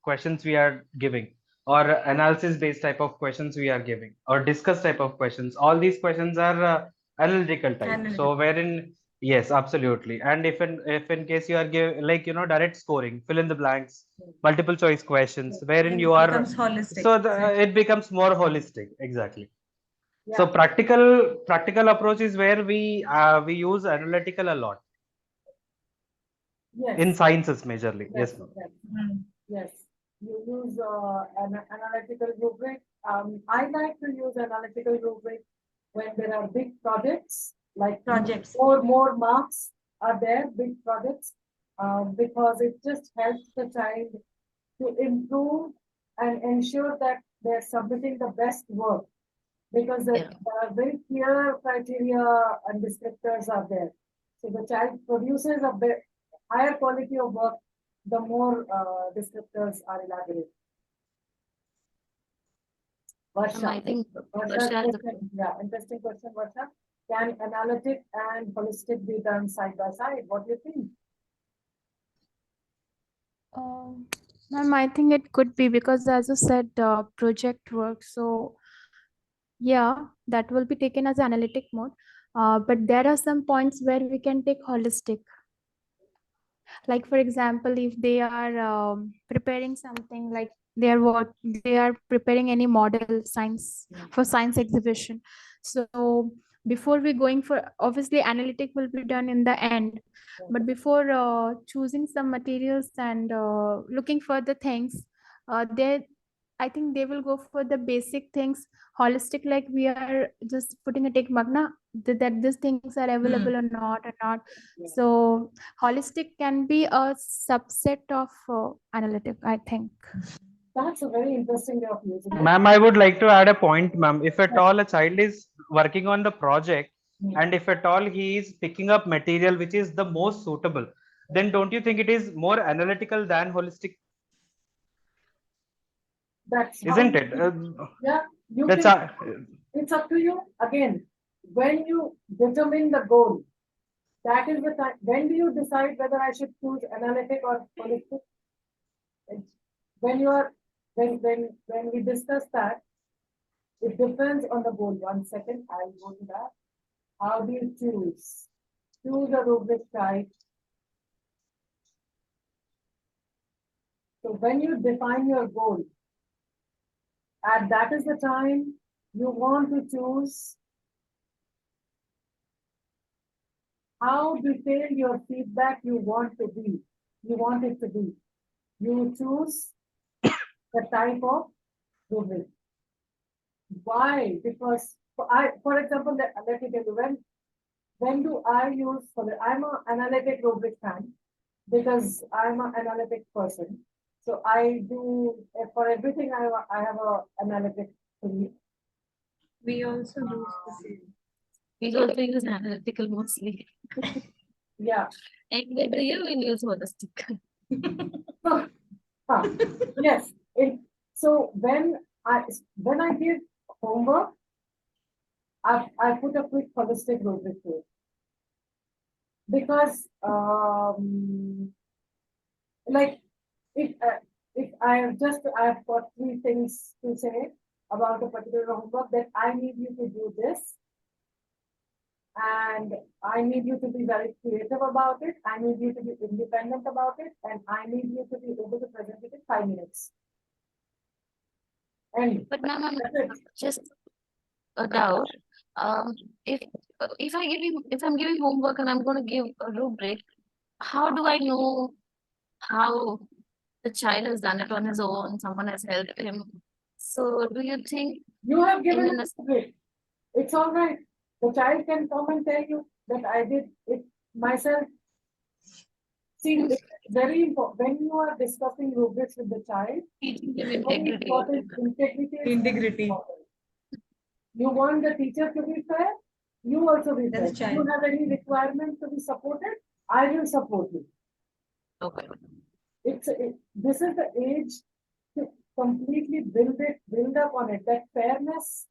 Speaker 7: questions we are giving, or analysis based type of questions we are giving, or discuss type of questions, all these questions are analytical type. So wherein Yes, absolutely. And if in case you are like direct scoring, fill in the blanks, multiple choice questions, wherein
Speaker 4: Then
Speaker 7: you
Speaker 4: it
Speaker 7: are
Speaker 4: becomes holistic.
Speaker 7: so it becomes more holistic. Exactly. So
Speaker 3: Yeah.
Speaker 7: practical approach is where we use analytical a lot in
Speaker 3: Yes.
Speaker 7: sciences majorly.
Speaker 3: Yes.
Speaker 7: Yes, ma'am.
Speaker 3: Yes.
Speaker 4: Mm.
Speaker 3: Yes. You use an analytical rubric. I like to use analytical rubric when there are big projects, like
Speaker 4: Projects.
Speaker 3: more marks are there, big projects, because it just helps the child to improve and ensure that they're submitting the best work, because
Speaker 2: Yeah.
Speaker 3: there are very clear criteria and descriptors are there. So the child produces a bit higher quality of work, the more descriptors are elaborate. Varsha,
Speaker 2: I think
Speaker 3: Varsha's
Speaker 2: Varsha has a-
Speaker 3: question, yeah, interesting question, Varsha. Can analytic and holistic be done side by side? What do you think?
Speaker 8: Ma'am, I think it could be because, as you said, project work. So, yeah, that will be taken as analytic mode. But there are some points where we can take holistic. Like, for example, if they are preparing something, like they are preparing any model science for science exhibition. So before we going for, obviously analytic will be done in the end, but before choosing some materials and looking for the things, they I think they will go for the basic things. Holistic, like we are just putting a tick mark na, that these things are available or not. So holistic can be a subset of analytic, I think.
Speaker 3: That's a very interesting way of using it.
Speaker 7: Ma'am, I would like to add a point, ma'am. If at all a child is working on the project, and if at all he is picking up material which is the most suitable, then don't you think it is more analytical than holistic?
Speaker 3: That's how
Speaker 7: Isn't
Speaker 3: you
Speaker 7: it?
Speaker 3: yeah, you
Speaker 7: That's
Speaker 3: can, it's up to you. Again, when you determine the goal, that is the time. When do you decide whether I should choose analytic or holistic? It's when you are when we discuss that, it depends on the goal. 1 second, I'll go to that. How do you choose? Choose a rubric type. So when you define your goal, and that is the time you want to choose how detailed your feedback you want to be. You want it to be. You choose the type of rubric. Why? Because for example, let me tell you, when do I use I'm an analytic rubric fan because I'm an analytic person. So I do for everything I have a analytic thing.
Speaker 4: We also use the same.
Speaker 2: We also use analytical mostly.
Speaker 3: Yeah.
Speaker 2: And then you will use holistic.
Speaker 3: Yes. So when I give homework, I put a quick holistic rubric to it. Because like if I have got 3 things to say about a particular homework, that I need you to do this, and I need you to be very creative about it. I need you to be independent about it, and I need you to be able to present it in 5 minutes. And
Speaker 2: But ma'am, I'm
Speaker 3: that's it.
Speaker 2: just a doubt. If if I'm giving homework and I'm going to give a rubric, how do I know how the child has done it on his own? Someone has helped him. So do you think
Speaker 3: You have given
Speaker 2: in
Speaker 3: it
Speaker 2: a-
Speaker 3: a grade. It's all right. The child can come and tell you that I did it myself. See, it's very important when you are discussing rubrics with the child.
Speaker 2: teaching him
Speaker 3: Very
Speaker 2: integrity?
Speaker 3: important. Integrity. is very
Speaker 4: Integrity.
Speaker 3: important. You want the teacher to be fair. You also be fair.
Speaker 4: That's
Speaker 3: If you have any requirement to be supported, I will support you.
Speaker 2: Okay.
Speaker 3: This is the age to completely build up on it. That fairness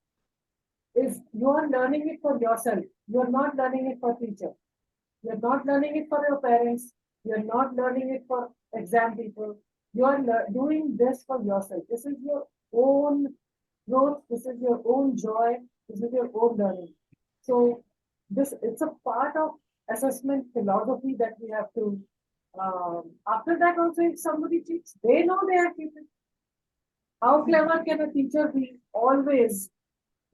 Speaker 3: is, you are learning it for yourself. You are not learning it for teacher. You're not learning it for your parents. You're not learning it for exam people. You are doing this for yourself. This is your own growth. This is your own joy. This is your own learning. So it's a part of assessment philosophy that we have to, after that also if somebody cheats, they know they are cheated. How clever can a teacher be always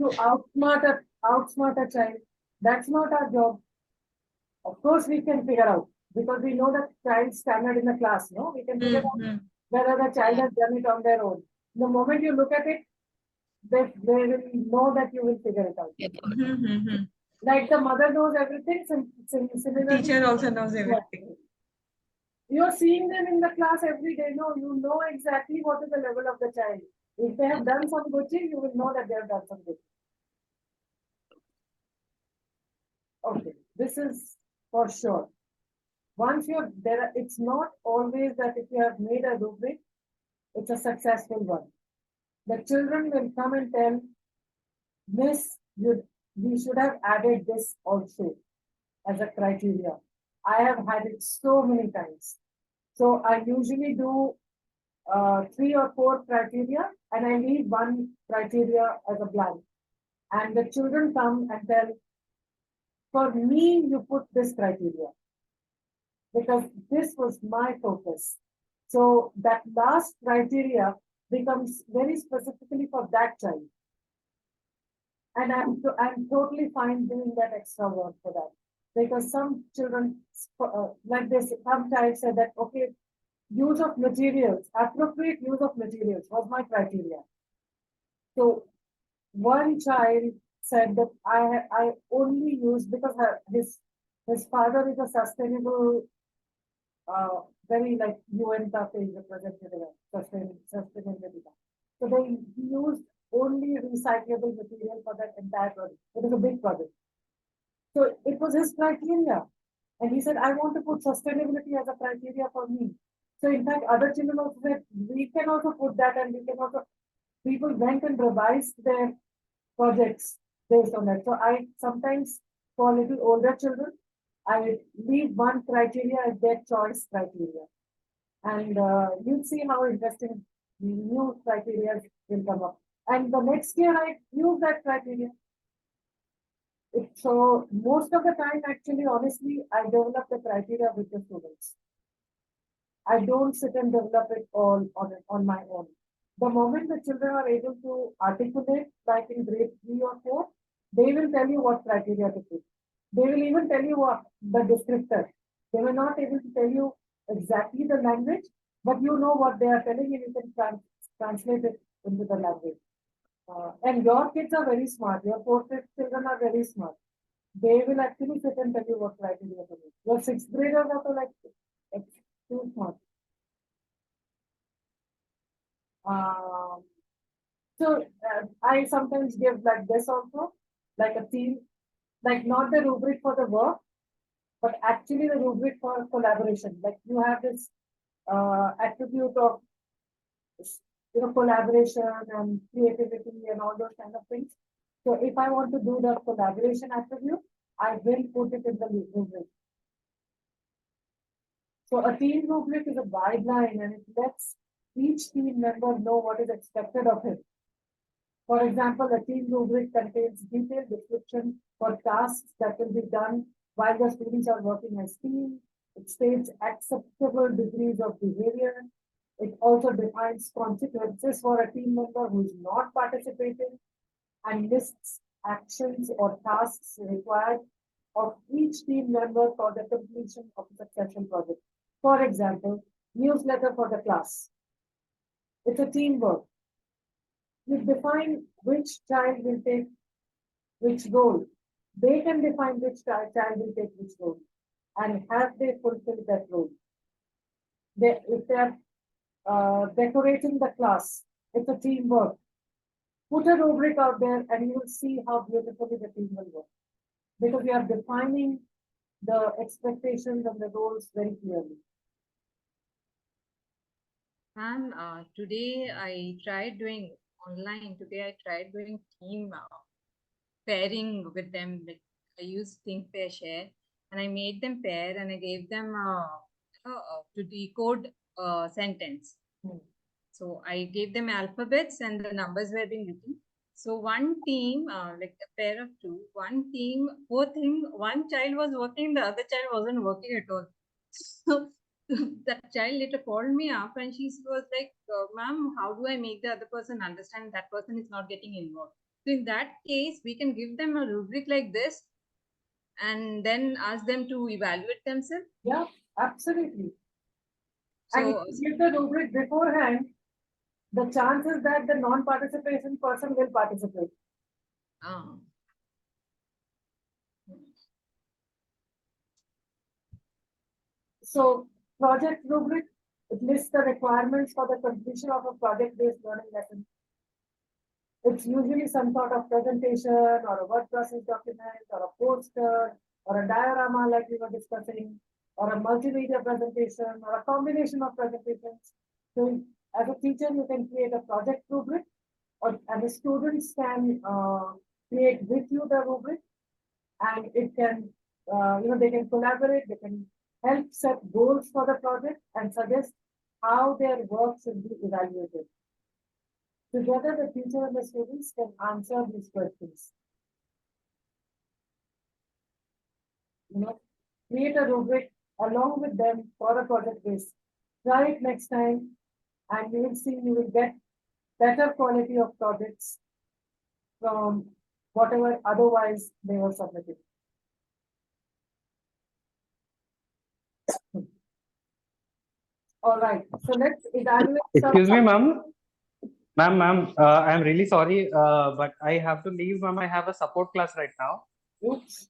Speaker 3: to outsmart a child? That's not our job. Of course, we can figure out because we know the child's standard in the class, no? We can figure out whether the child has done it on their own. The moment you look at it, they will know that you will figure it out. Like the mother knows everything, similarly,
Speaker 4: Teacher also knows everything.
Speaker 3: you're seeing them in the class every day. No, you know exactly what is the level of the child. If they have done some good thing, you will know that they have done some good. Okay, this is for sure. Once you're there, it's not always that if you have made a rubric, it's a successful one. The children will come and tell, Miss, we should have added this also as a criteria. I have had it so many times. So I usually do 3 or 4 criteria and I leave 1 criteria as a blank. And the children come and tell, for me, you put this criteria because this was my focus. So that last criteria becomes very specifically for that child. And I'm totally fine doing that extra work for that. Because some children, like this, some child said that, okay, use of materials, appropriate use of materials was my criteria. So one child said that I only use because his father is a sustainable, very like UN representative, sustainability. So they used only recyclable material for that entire project. It was a big project. So it was his criteria. And he said, I want to put sustainability as a criteria for me. So in fact, other children also said, we can also put that and we can also, people went and revised their projects based on that. So I sometimes, for little older children, I leave 1 criteria as their choice criteria. And you'll see how interesting new criteria will come up. And the next year I use that criteria. So most of the time, actually, honestly, I develop the criteria with the students. I don't sit and develop it all on my own. The moment the children are able to articulate, like in grade 3 or 4, they will tell you what criteria to put. They will even tell you what the descriptor. They were not able to tell you exactly the language, but you know what they are telling and you can translate it into the language. And your kids are very smart. Your 4th, 5th children are very smart. They will actually sit and tell you what criteria to do. Your 6th graders are like too smart. I sometimes give like this also, like a theme, like not the rubric for the work, but actually the rubric for collaboration. Like you have this attribute of collaboration and creativity and all those kind of things. So if I want to do the collaboration attribute, I will put it in the rubric. So a team rubric is a guideline and it lets each team member know what is expected of him. For example, a team rubric contains detailed description for tasks that will be done while the students are working as team. It states acceptable degrees of behavior. It also defines consequences for a team member who is not participating and lists actions or tasks required of each team member for the completion of the successful project. For example, newsletter for the class. It's a teamwork. You define which child will take which role. They can define which child will take which role and have they fulfilled that role. If they are decorating the class, it's a teamwork. Put a rubric out there and you will see how beautifully the team will work. Because we are defining the expectations and the roles very clearly.
Speaker 1: And today I tried doing online. Today I tried doing team pairing with them. Like I used Think Pair Share, and I made them pair and I gave them to decode sentence. So I gave them alphabets and the numbers were being written. So one team, like a pair of two, one team, both thing, one child was working, the other child wasn't working at all. So that child later called me up and she was like, ma'am, how do I make the other person understand that person is not getting involved? So in that case, we can give them a rubric like this and then ask them to evaluate themselves.
Speaker 3: Yeah, absolutely. And
Speaker 1: So
Speaker 3: if you give the rubric beforehand, the chances that the non-participation person will participate.
Speaker 1: uh,
Speaker 3: So project rubric, it lists the requirements for the completion of a project-based learning lesson. It's usually some sort of presentation or a word process document or a poster or a diorama like we were discussing or a multimedia presentation or a combination of presentations. So as a teacher, you can create a project rubric and the students can create with you the rubric and it can, they can collaborate, they can help set goals for the project and suggest how their work should be evaluated. Together, the teacher and the students can answer these questions. Create a rubric along with them for a project base. Try it next time and you will see you will get better quality of projects from whatever otherwise they were submitted. All right, so let's evaluate.
Speaker 7: Excuse me, ma'am. Ma'am, I'm really sorry, but I have to leave, ma'am. I have a support class right now.
Speaker 3: Oops.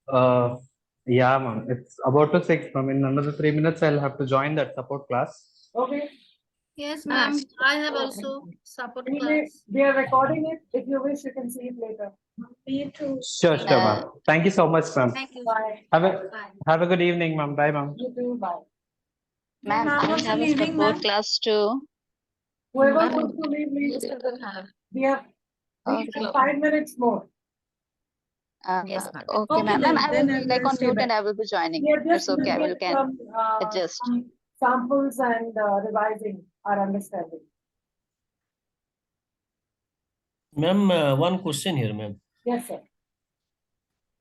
Speaker 7: Yeah, ma'am. It's about to 6, ma'am. In another 3 minutes, I'll have to join that support class.
Speaker 3: Okay.
Speaker 6: Yes, ma'am. I have also support class.
Speaker 3: We are recording it. If you wish, you can see it later.
Speaker 4: Me too.
Speaker 7: Sure, ma'am. Thank you so much, ma'am.
Speaker 6: Thank you.
Speaker 3: Bye.
Speaker 7: Have a good evening, ma'am. Bye, ma'am.
Speaker 3: You too. Bye.
Speaker 4: Ma'am,
Speaker 9: Ma'am, I
Speaker 4: also
Speaker 9: have a
Speaker 4: leaving,
Speaker 9: support
Speaker 4: ma'am.
Speaker 9: class too.
Speaker 3: Whoever
Speaker 2: Ma'am,
Speaker 3: wants to leave,
Speaker 2: we
Speaker 3: leave.
Speaker 2: still will have.
Speaker 3: We have
Speaker 9: Okay.
Speaker 3: 5 minutes more.
Speaker 2: Yes, ma'am.
Speaker 9: Okay,
Speaker 4: Okay,
Speaker 9: ma'am. Ma'am, I will
Speaker 4: then
Speaker 9: be like
Speaker 4: I'll
Speaker 9: on
Speaker 4: stay
Speaker 9: mute
Speaker 4: back.
Speaker 9: and I will be joining.
Speaker 3: We are
Speaker 9: It's
Speaker 3: just
Speaker 9: okay. I will
Speaker 3: looking
Speaker 9: can
Speaker 3: some,
Speaker 9: adjust.
Speaker 3: some samples and revising our understanding.
Speaker 5: Ma'am, one question here, ma'am.
Speaker 3: Yes, sir.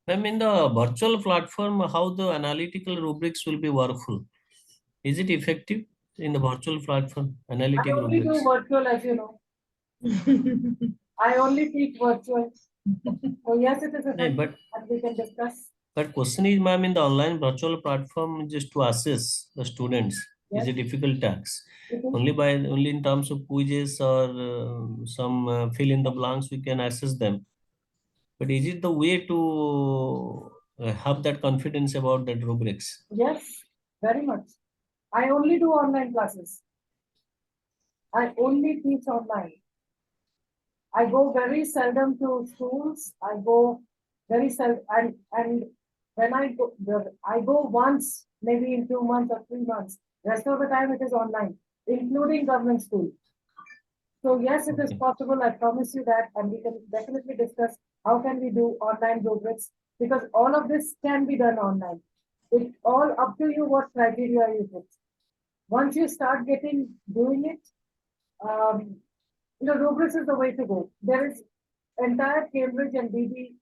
Speaker 5: Ma'am, in the virtual platform, how the analytical rubrics will be workful? Is it effective in the virtual platform,
Speaker 3: I
Speaker 5: analytic
Speaker 3: only do
Speaker 5: rubrics?
Speaker 3: virtual, as you know. I only teach virtual. So yes, it is effective,
Speaker 5: but
Speaker 3: and we can discuss.
Speaker 5: question is, ma'am, in the online virtual platform, just to assess the students is a
Speaker 3: Yes.
Speaker 5: difficult task.
Speaker 3: It is.
Speaker 5: Only in terms of quizzes or some fill in the blanks we can assess them. But is it the way to have that confidence about that rubrics?
Speaker 3: Yes, very much. I only do online classes. I only teach online. I go very seldom to schools. I go very seldom, and when I go once, maybe in 2 months or 3 months. Rest of the time it is online, including government school. So yes, it is
Speaker 5: Okay.
Speaker 3: possible. I promise you that, and we can definitely discuss how can we do online rubrics because all of this can be done online. It's all up to you what criteria you put. Once you start doing it, rubrics is the way to go. There is entire Cambridge and DB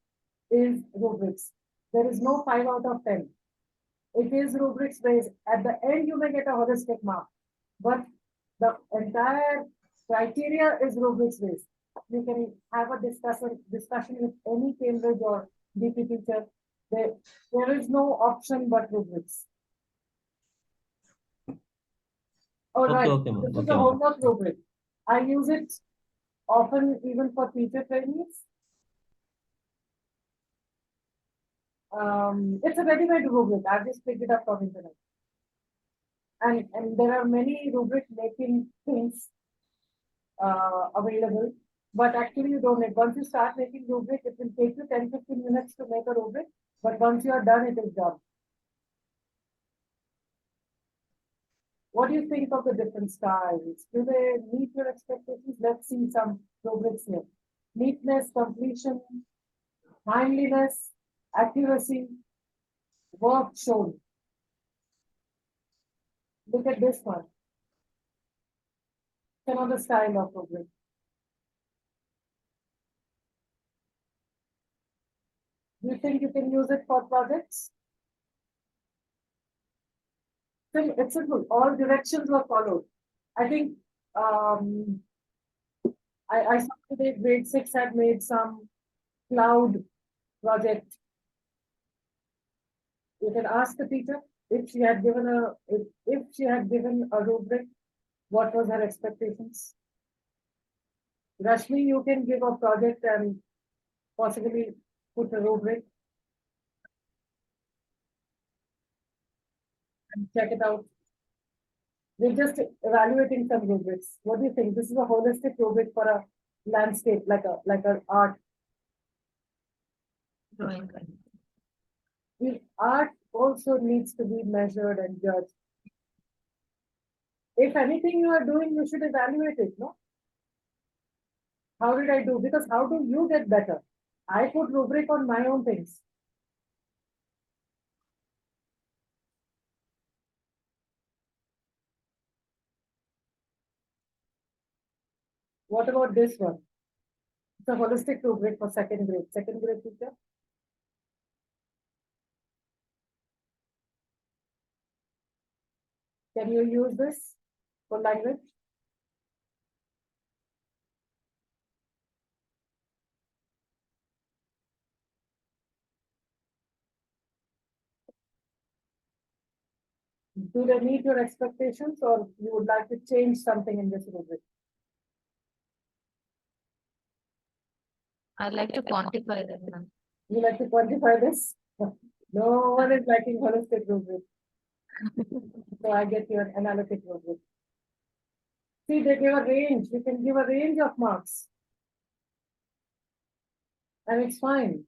Speaker 3: is rubrics. There is no 5 out of 10. It is rubrics based. At the end, you may get a holistic mark, but the entire criteria is rubrics based. You can have a discussion with any Cambridge or DP teacher. There is no option but rubrics. All right.
Speaker 5: Okay, ma'am.
Speaker 3: This is
Speaker 5: Okay,
Speaker 3: a
Speaker 5: ma'am.
Speaker 3: homework rubric. I use it often even for teacher trainees. It's a ready-made rubric. I've just picked it up from internet. And there are many rubric making things available, but actually you don't need. Once you start making rubric, it will take you 10-15 minutes to make a rubric, but once you are done, it is done. What do you think of the different styles? Do they meet your expectations? Let's see some rubrics here. Neatness, completion, timeliness, accuracy, work shown. Look at this one. Another style of rubric. You think you can use it for projects? It's simple. All directions were followed. I think I saw today grade 6 had made some cloud project. You can ask the teacher if she had given a rubric, what was her expectations? Rashmi, you can give a project and possibly put a rubric and check it out. We're just evaluating some rubrics. What do you think? This is a holistic rubric for a landscape, like an art.
Speaker 2: Drawing.
Speaker 3: The art also needs to be measured and judged. If anything you are doing, you should evaluate it, no? How did I do? Because how do you get better? I put rubric on my own things. What about this one? It's a holistic rubric for second grade. Second grade teacher. Can you use this for language? Do they meet your expectations, or you would like to change something in this rubric?
Speaker 2: I'd like to quantify that, ma'am.
Speaker 3: You like to quantify this? No one is liking holistic rubric. So I get your analytic rubric. See, they give a range. You can give a range of marks. And it's fine.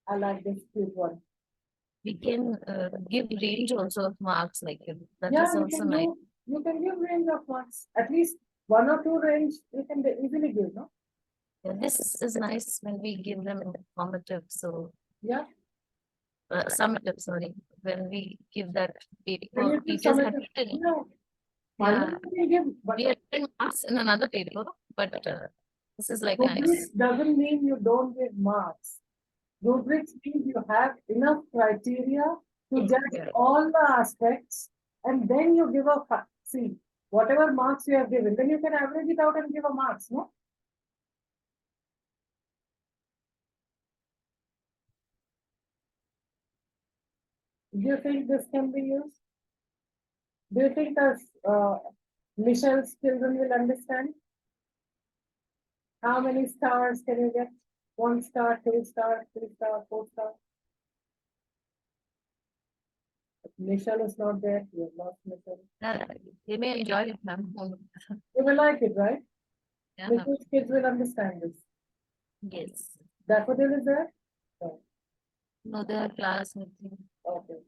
Speaker 3: I like this cute one.
Speaker 2: We can give range also of marks, like that
Speaker 3: Yeah,
Speaker 2: is also nice.
Speaker 3: you can give range of marks. At least 1 or 2 range you can easily give, no?
Speaker 2: Yeah, this is nice when we give them informative, so
Speaker 3: Yeah.
Speaker 2: summative, sorry, when we give that
Speaker 3: When
Speaker 2: paper,
Speaker 3: you give
Speaker 2: teachers have
Speaker 3: summative,
Speaker 2: written,
Speaker 3: no.
Speaker 2: yeah,
Speaker 3: You can give, but
Speaker 2: we have written marks in another paper, but this is like
Speaker 3: rubrics
Speaker 2: nice.
Speaker 3: doesn't mean you don't give marks. Rubrics means you have enough criteria to judge
Speaker 2: Yeah.
Speaker 3: all the aspects, and then you give a see whatever marks you have given, then you can average it out and give a marks, no? Do you think this can be used? Do you think that Michelle's children will understand? How many stars can you get? 1 star, 2 star, 3 star, 4 star. Michelle is not there. You have lost Michelle.
Speaker 2: They may enjoy it, ma'am.
Speaker 3: You will like it, right?
Speaker 2: Yeah, ma'am.
Speaker 3: Michelle's kids will understand this.
Speaker 2: Yes.
Speaker 3: Daffodil is there?
Speaker 2: No, they are class meeting.
Speaker 3: Okay.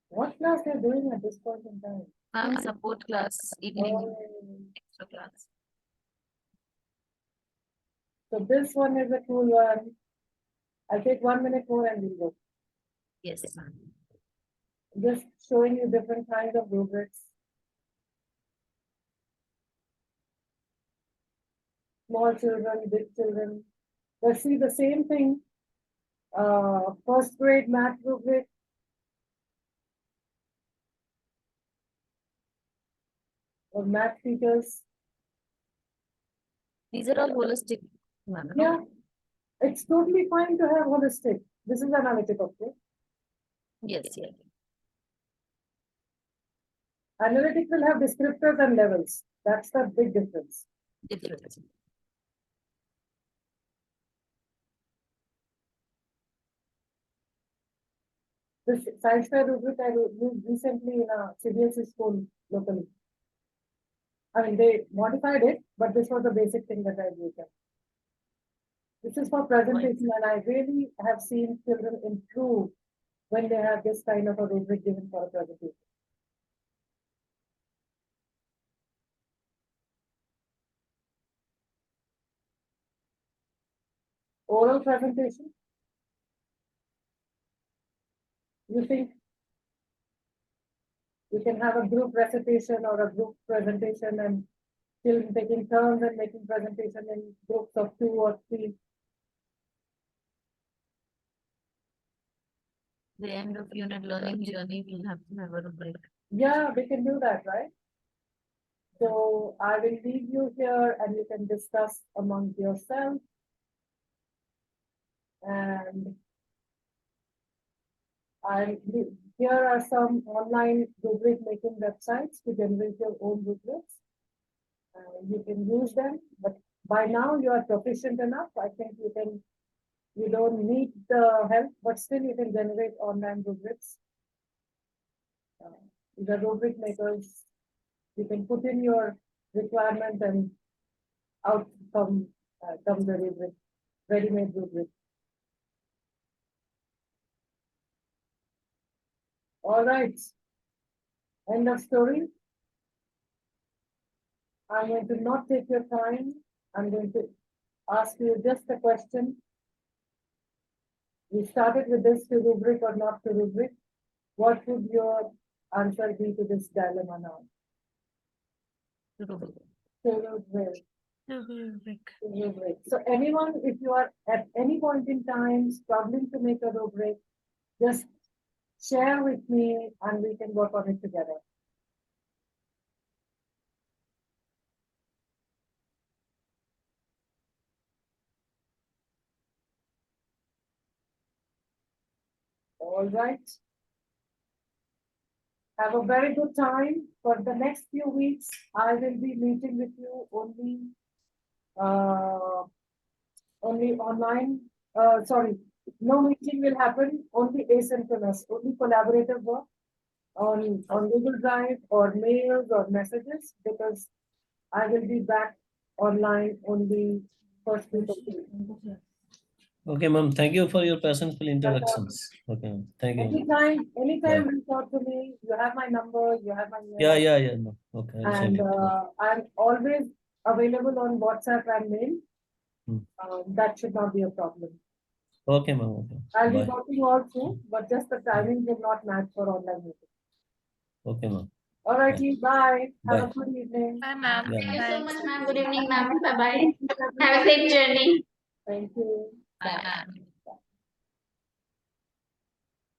Speaker 3: What class are you doing at this point in time?
Speaker 2: Ma'am, support class, evening,
Speaker 3: Oh,
Speaker 2: extra class.
Speaker 3: so this one is a cool one. I'll take 1 minute more and we'll go.
Speaker 2: Yes, ma'am.
Speaker 3: Just showing you different kinds of rubrics. Small children, big children. Let's see the same thing. First grade math rubric. Or math teachers.
Speaker 2: These are all holistic, ma'am. no?
Speaker 3: Yeah, it's totally fine to have holistic. This is analytic, okay?
Speaker 2: Yes, yes.
Speaker 3: Analytic will have descriptors and levels. That's the big difference.
Speaker 2: Different.
Speaker 3: This science fair rubric I used recently in a CBSE school locally. I mean, they modified it, but this was the basic thing that I used. This is for presentation, and I really have seen children improve when they have this kind of a rubric given for a presentation. Oral presentation. You think you can have a group recitation or a group presentation and children taking turns and making presentation in groups of 2 or 3.
Speaker 2: The end of unit learning journey, we'll have to have a rubric.
Speaker 3: Yeah, we can do that, right? So I will leave you here and you can discuss among yourselves. And here are some online rubric making websites to generate your own rubrics. You can use them, but by now you are proficient enough. I think you don't need the help, but still you can generate online rubrics. The rubric makers, you can put in your requirement and out come the rubric, ready-made rubric. All right. End of story. I'm going to not take your time. I'm going to ask you just a question. We started with this to rubric or not to rubric. What would your answer be to this dilemma now?
Speaker 2: Rubric.
Speaker 3: To rubric.
Speaker 6: Rubric.
Speaker 3: To rubric. So anyone, if you are at any point in time struggling to make a rubric, just share with me and we can work on it together. All right. Have a very good time. For the next few weeks, I will be meeting with you only online. Sorry, no meeting will happen, only asynchronous, only collaborative work on Google Drive or mails or messages, because I will be back online only first week of June.
Speaker 5: Okay, ma'am. Thank you for your personal introductions. Okay, ma'am. Thank you.
Speaker 3: Anytime,
Speaker 5: Bye.
Speaker 3: reach out to me. You have my number, you have my
Speaker 5: Yeah,
Speaker 3: email.
Speaker 5: yeah. No. Okay, I'll send
Speaker 3: And
Speaker 5: it.
Speaker 3: I'm always available on WhatsApp and mail.
Speaker 5: Hmm.
Speaker 3: That should not be a problem.
Speaker 5: Okay, ma'am. Okay.
Speaker 3: I'll be
Speaker 5: Bye.
Speaker 3: working all through, but just the timing will not match for online meeting.
Speaker 5: Okay, ma'am.
Speaker 3: All righty, bye. Have a
Speaker 5: Bye.
Speaker 3: good evening.
Speaker 6: Bye, ma'am.
Speaker 5: Yeah,
Speaker 9: Thank you so
Speaker 6: Bye.
Speaker 9: much, ma'am. Good evening, ma'am. Bye bye.
Speaker 3: Thank you,
Speaker 9: Have a safe journey.
Speaker 3: Thank you.
Speaker 2: Bye.